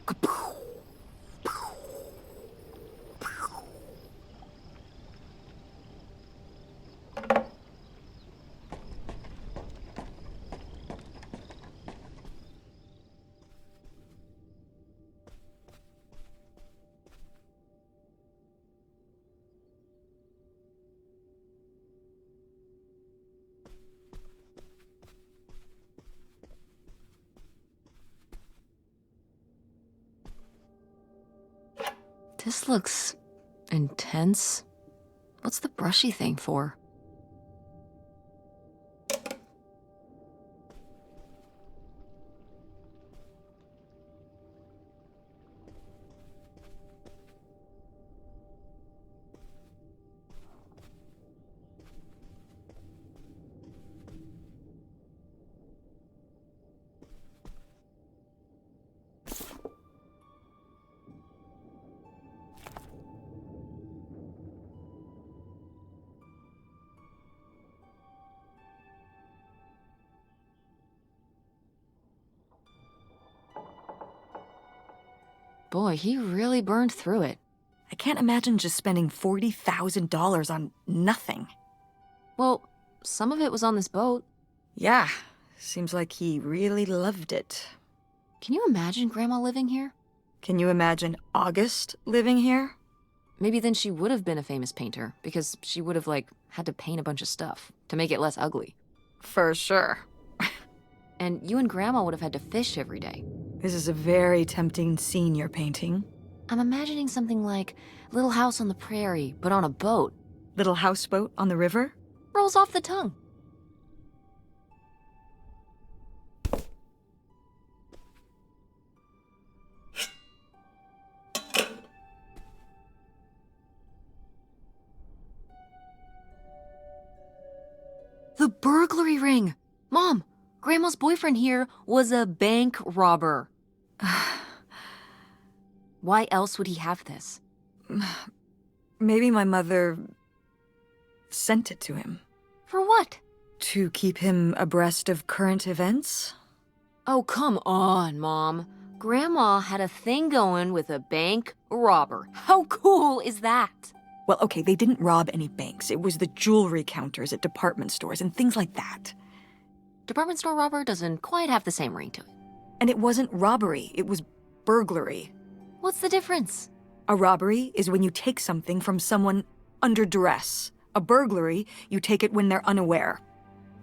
This looks intense. What's the brushy thing for? Boy, he really burned through it. I can't imagine just spending $40,000 on nothing. Well, some of it was on this boat. Yeah, seems like he really loved it. Can you imagine Grandma living here? Can you imagine August living here? Maybe then she would have been a famous painter, because she would have, had to paint a bunch of stuff to make it less ugly. For sure. And you and Grandma would have had to fish every day. This is a very tempting scene you're painting. I'm imagining something like Little House on the Prairie, but on a boat. Little houseboat on the river? Rolls off the tongue. The burglary ring! Mom, Grandma's boyfriend here was a bank robber. Why else would he have this? Maybe my mother sent it to him. For what? To keep him abreast of current events? Oh, come on, Mom. Grandma had a thing going with a bank robber. How cool is that? Well, okay, they didn't rob any banks. It was the jewelry counters at department stores and things like that. Department store robber doesn't quite have the same ring to it. And it wasn't robbery, it was burglary. What's the difference? A robbery is when you take something from someone under duress. A burglary, you take it when they're unaware,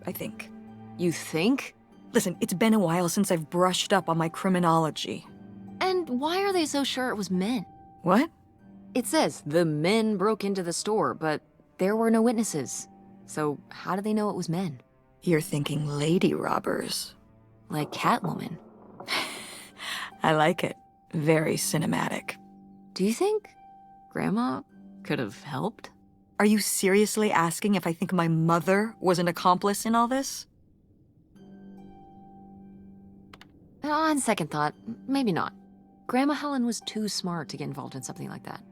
I think. You think? Listen, it's been a while since I've brushed up on my criminology. And why are they so sure it was men? What? It says the men broke into the store, but there were no witnesses. So how do they know it was men? You're thinking lady robbers. Like Catwoman. I like it. Very cinematic. Do you think Grandma could have helped? Are you seriously asking if I think my mother was an accomplice in all this? On second thought, maybe not. Grandma Helen was too smart to get involved in something like that.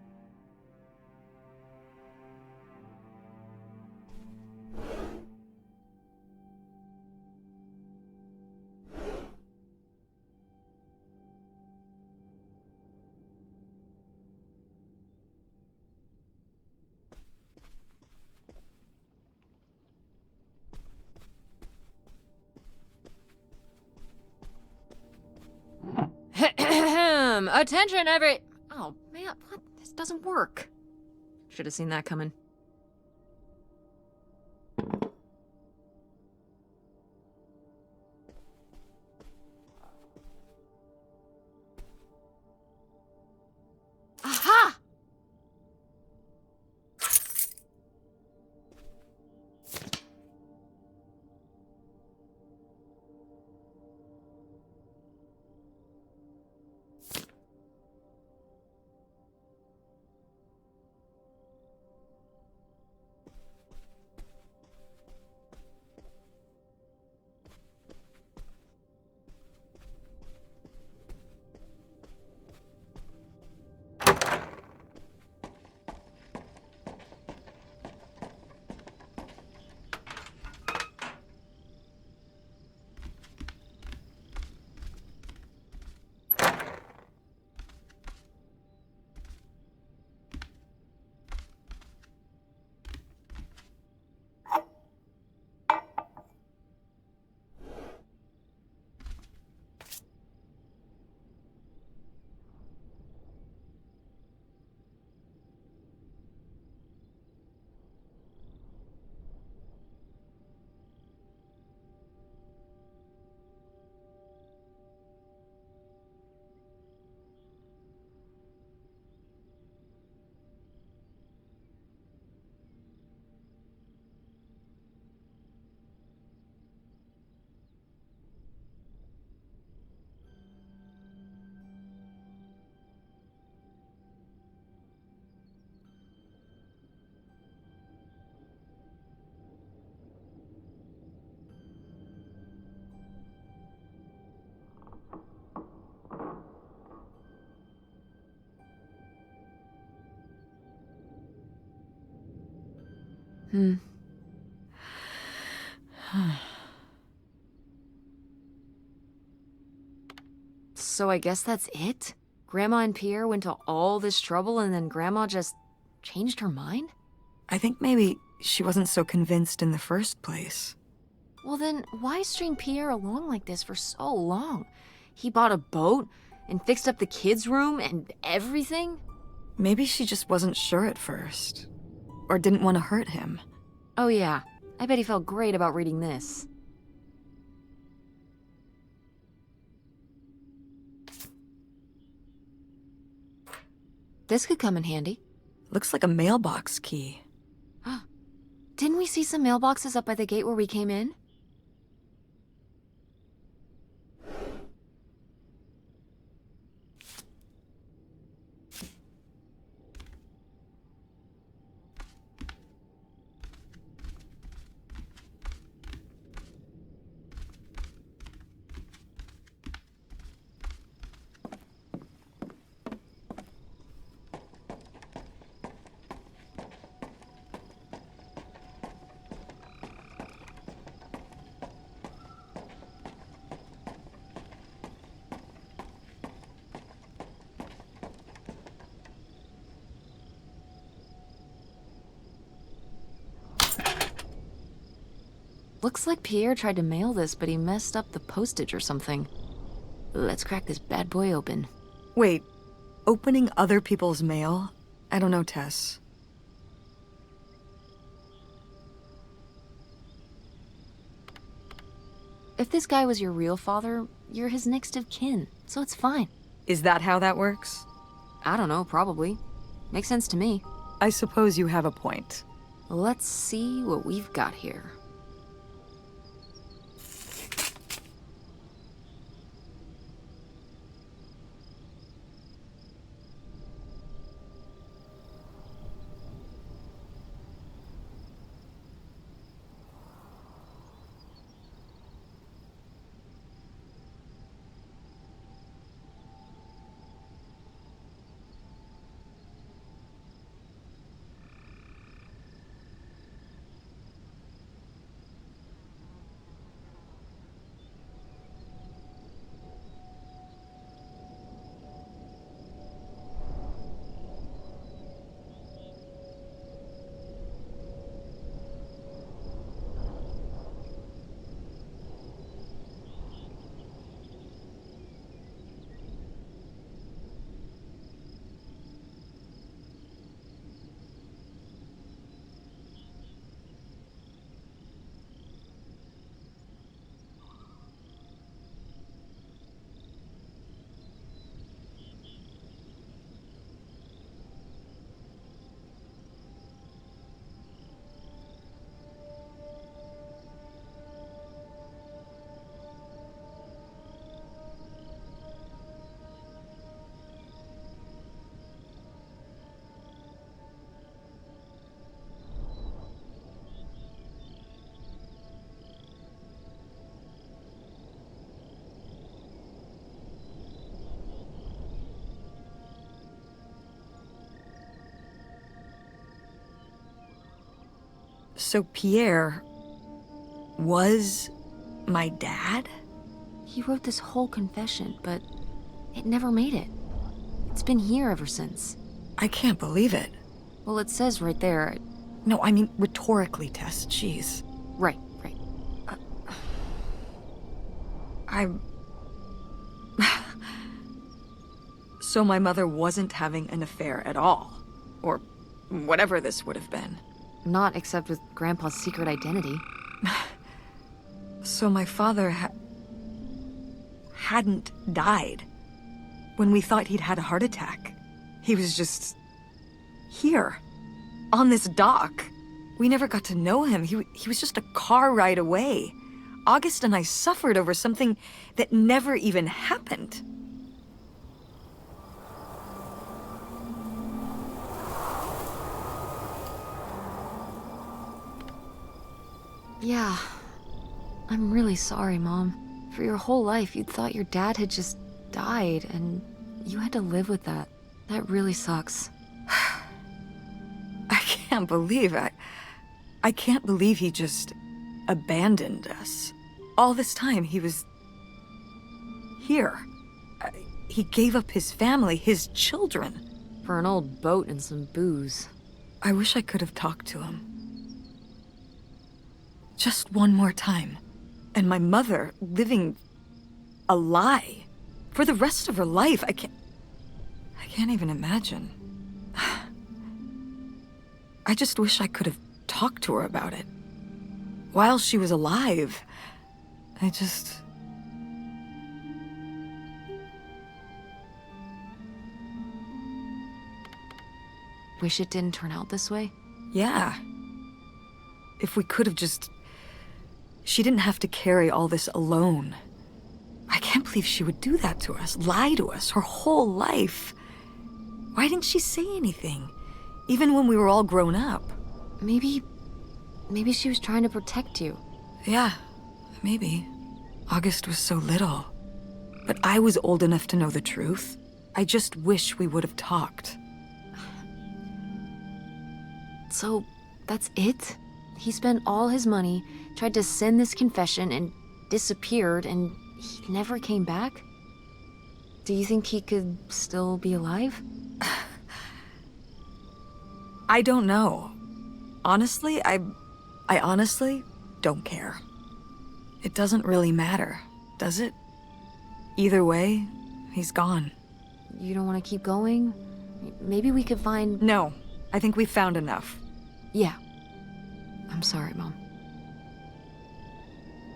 Attention, every... Oh, man, what? This doesn't work. Should have seen that coming. Aha! So I guess that's it? Grandma and Pierre went to all this trouble and then Grandma just changed her mind? I think maybe she wasn't so convinced in the first place. Well then, why string Pierre along like this for so long? He bought a boat and fixed up the kids' room and everything? Maybe she just wasn't sure at first. Or didn't want to hurt him. Oh yeah, I bet he felt great about reading this. This could come in handy. Looks like a mailbox key. Didn't we see some mailboxes up by the gate where we came in? Looks like Pierre tried to mail this, but he messed up the postage or something. Let's crack this bad boy open. Wait, opening other people's mail? I don't know, Tess. If this guy was your real father, you're his next of kin, so it's fine. Is that how that works? I don't know, probably. Makes sense to me. I suppose you have a point. Let's see what we've got here. So Pierre was my dad? He wrote this whole confession, but it never made it. It's been here ever since. I can't believe it. Well, it says right there. No, I mean rhetorically, Tess. Jeez. Right. I'm... So my mother wasn't having an affair at all. Or whatever this would have been. Not except with Grandpa's secret identity. So my father hadn't died. When we thought he'd had a heart attack, he was just here, on this dock. We never got to know him. He was just a car ride away. August and I suffered over something that never even happened. Yeah. I'm really sorry, Mom. For your whole life, you'd thought your dad had just died, and you had to live with that. That really sucks. I can't believe I can't believe he just abandoned us. All this time, he was here. He gave up his family, his children. For an old boat and some booze. I wish I could have talked to him. Just one more time. And my mother living a lie for the rest of her life. I can't even imagine. I just wish I could have talked to her about it. While she was alive. Wish it didn't turn out this way? Yeah. If we could have just... She didn't have to carry all this alone. I can't believe she would do that to us, lie to us, her whole life. Why didn't she say anything? Even when we were all grown up. Maybe she was trying to protect you. Yeah, maybe. August was so little. But I was old enough to know the truth. I just wish we would have talked. So, that's it? He spent all his money, tried to send this confession, and disappeared, and he never came back? Do you think he could still be alive? I don't know. Honestly, I honestly don't care. It doesn't really matter, does it? Either way, he's gone. You don't want to keep going? Maybe we could find... No, I think we've found enough. Yeah. I'm sorry, Mom.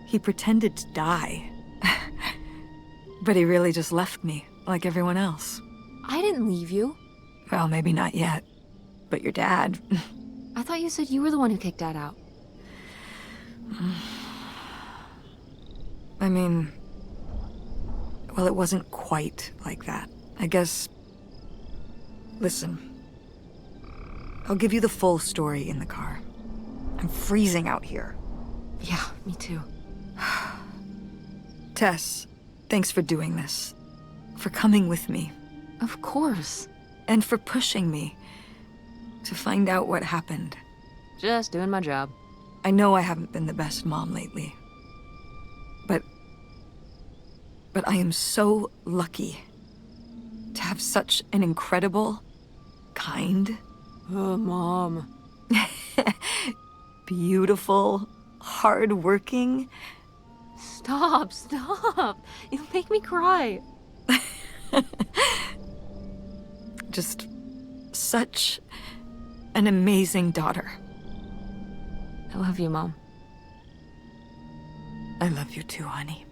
He pretended to die. But he really just left me, like everyone else. I didn't leave you. Well, maybe not yet. But your dad... I thought you said you were the one who kicked Dad out. I mean... Well, it wasn't quite like that. I guess... Listen. I'll give you the full story in the car. I'm freezing out here. Yeah, me too. Tess, thanks for doing this. For coming with me. Of course. And for pushing me to find out what happened. Just doing my job. I know I haven't been the best mom lately. But I am so lucky to have such an incredible, kind... Oh, Mom. beautiful, hard-working... Stop. You'll make me cry. Just such an amazing daughter. I love you, Mom. I love you too, honey.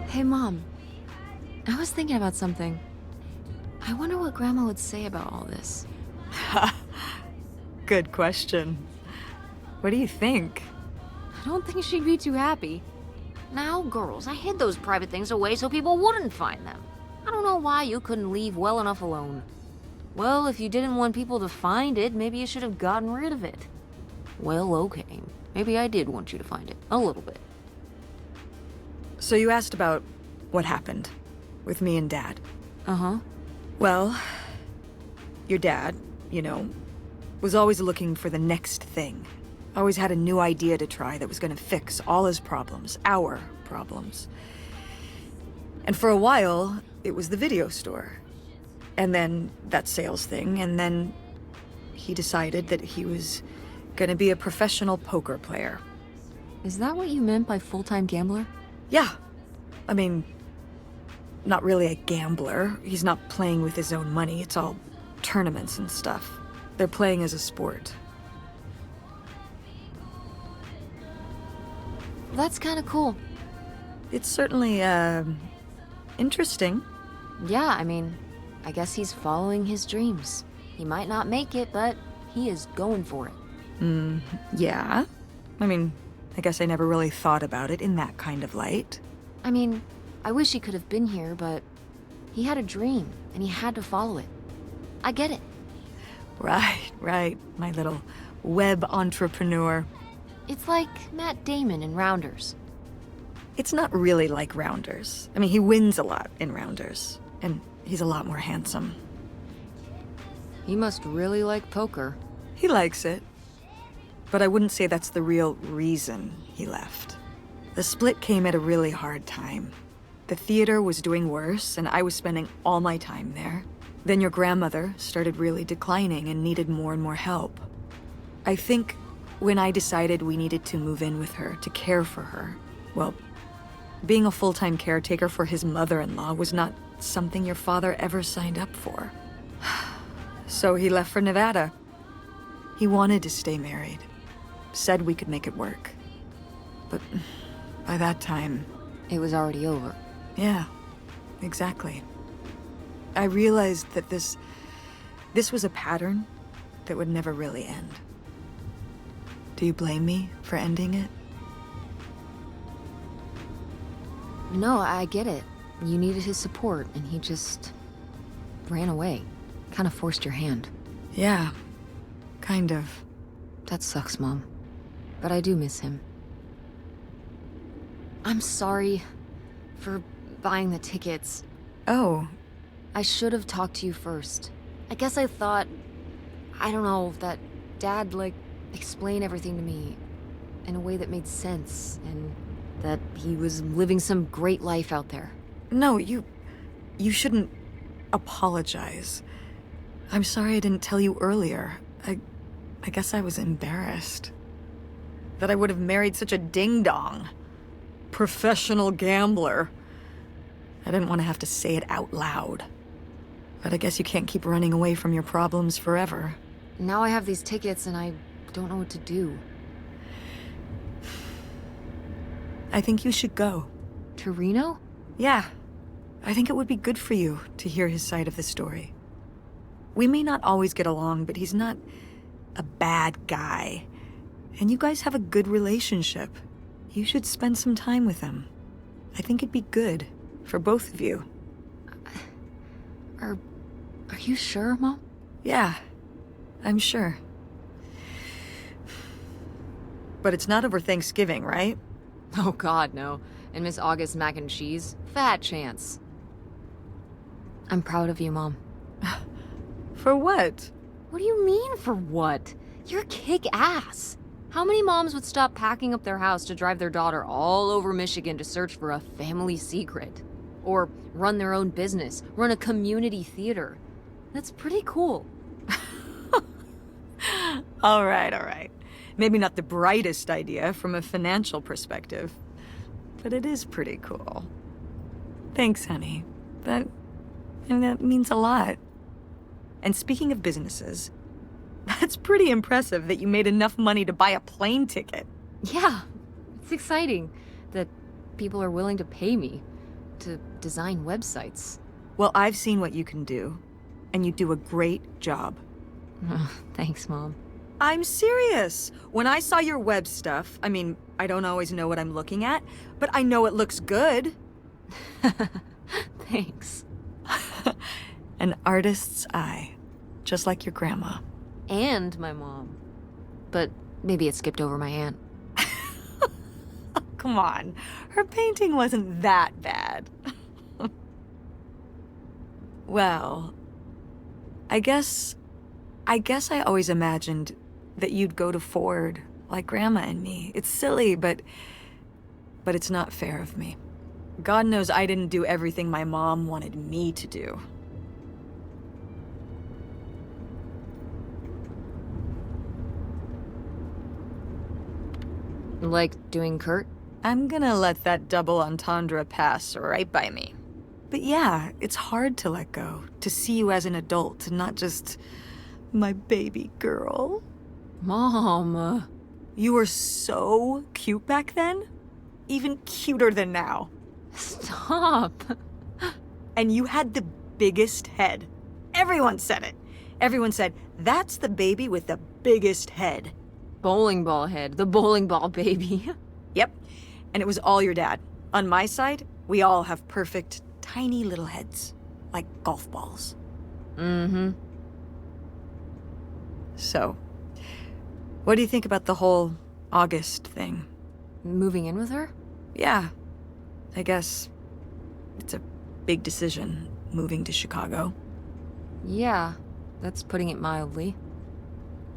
Hey, Mom. I was thinking about something. I wonder what Grandma would say about all this. Good question. What do you think? I don't think she'd be too happy. Now, girls, I hid those private things away so people wouldn't find them. I don't know why you couldn't leave well enough alone. Well, if you didn't want people to find it, maybe you should have gotten rid of it. Well, okay. Maybe I did want you to find it. A little bit. So you asked about what happened with me and Dad. Uh-huh. Well, your dad, you know, was always looking for the next thing. Always had a new idea to try that was going to fix all his problems, our problems. And for a while, it was the video store. And then that sales thing, and then he decided that he was going to be a professional poker player. Is that what you meant by full-time gambler? Yeah. I mean, not really a gambler. He's not playing with his own money. It's all tournaments and stuff. They're playing as a sport. That's kind of cool. It's certainly, interesting. Yeah, I mean, I guess he's following his dreams. He might not make it, but he is going for it. Yeah. I mean, I guess I never really thought about it in that kind of light. I mean, I wish he could have been here, but he had a dream, and he had to follow it. I get it. Right, my little web entrepreneur. It's like Matt Damon in Rounders. It's not really like Rounders. I mean, he wins a lot in Rounders, and he's a lot more handsome. He must really like poker. He likes it. But I wouldn't say that's the real reason he left. The split came at a really hard time. The theater was doing worse, and I was spending all my time there. Then your grandmother started really declining and needed more and more help. I think when I decided we needed to move in with her, to care for her, well, being a full-time caretaker for his mother-in-law was not something your father ever signed up for. So he left for Nevada. He wanted to stay married. Said we could make it work. but by that time... It was already over. Yeah, exactly. I realized that this was a pattern that would never really end. Do you blame me for ending it? No, I get it. You needed his support, and he just ran away. Kind of forced your hand. Yeah, kind of. That sucks, Mom. But I do miss him. I'm sorry for buying the tickets. Oh. I should have talked to you first. I guess I thought, I don't know, that Dad, explain everything to me in a way that made sense, and that he was living some great life out there. No, you shouldn't apologize. I'm sorry I didn't tell you earlier. I guess I was embarrassed. That I would have married such a ding-dong. Professional gambler. I didn't want to have to say it out loud. But I guess you can't keep running away from your problems forever. Now I have these tickets and I don't know what to do. I think you should go. To Reno? Yeah. I think it would be good for you to hear his side of the story. We may not always get along, but he's not a bad guy. And you guys have a good relationship. You should spend some time with him. I think it'd be good for both of you. Are you sure, Mom? Yeah, I'm sure. But it's not over Thanksgiving, right? Oh God, no. And Miss August mac and cheese? Fat chance. I'm proud of you, Mom. For what? What do you mean, for what? You're kick-ass. How many moms would stop packing up their house to drive their daughter all over Michigan to search for a family secret? Or run their own business, run a community theater? That's pretty cool. All right. Maybe not the brightest idea from a financial perspective, but it is pretty cool. Thanks, honey. That means a lot. And speaking of businesses, that's pretty impressive that you made enough money to buy a plane ticket. Yeah, it's exciting that people are willing to pay me to design websites. Well, I've seen what you can do, and you do a great job. Thanks, Mom. I'm serious. When I saw your web stuff, I mean, I don't always know what I'm looking at, but I know it looks good. Thanks. An artist's eye, just like your grandma. And my mom. But maybe it skipped over my aunt. Come on, her painting wasn't that bad. Well, I guess I always imagined that you'd go to Ford like Grandma and me. It's silly, but it's not fair of me. God knows I didn't do everything my mom wanted me to do. Like doing Kurt? I'm gonna let that double entendre pass right by me. But yeah, it's hard to let go, to see you as an adult, and not just my baby girl. Mom. You were so cute back then, even cuter than now. Stop. And you had the biggest head. Everyone said it. Everyone said, that's the baby with the biggest head. Bowling ball head, the bowling ball baby. Yep, and it was all your dad. On my side, we all have perfect, tiny little heads, like golf balls. Mm-hmm. So, what do you think about the whole August thing? Moving in with her? Yeah, I guess it's a big decision, moving to Chicago. Yeah, that's putting it mildly.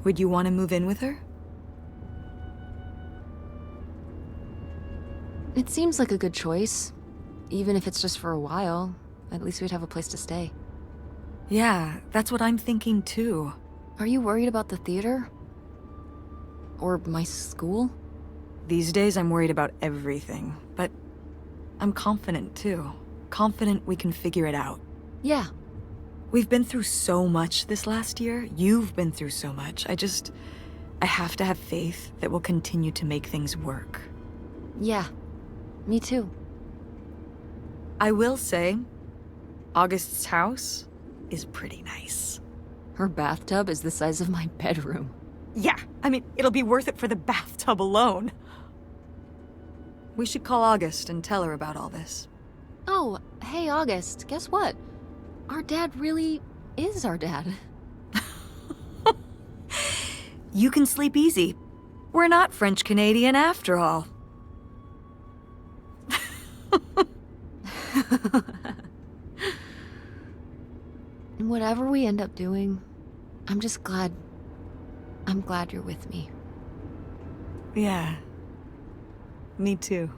Would you want to move in with her? It seems like a good choice. Even if it's just for a while, at least we'd have a place to stay. Yeah, that's what I'm thinking too. Are you worried about the theater? Or my school? These days I'm worried about everything, but I'm confident too. Confident we can figure it out. Yeah. We've been through so much this last year. You've been through so much. I have to have faith that we'll continue to make things work. Yeah, me too. I will say, August's house is pretty nice. Her bathtub is the size of my bedroom. Yeah, I mean, it'll be worth it for the bathtub alone. We should call August and tell her about all this. Oh, hey August, guess what? Our dad really is our dad. You can sleep easy. We're not French-Canadian after all. Whatever we end up doing, I'm glad you're with me. Yeah. Me too.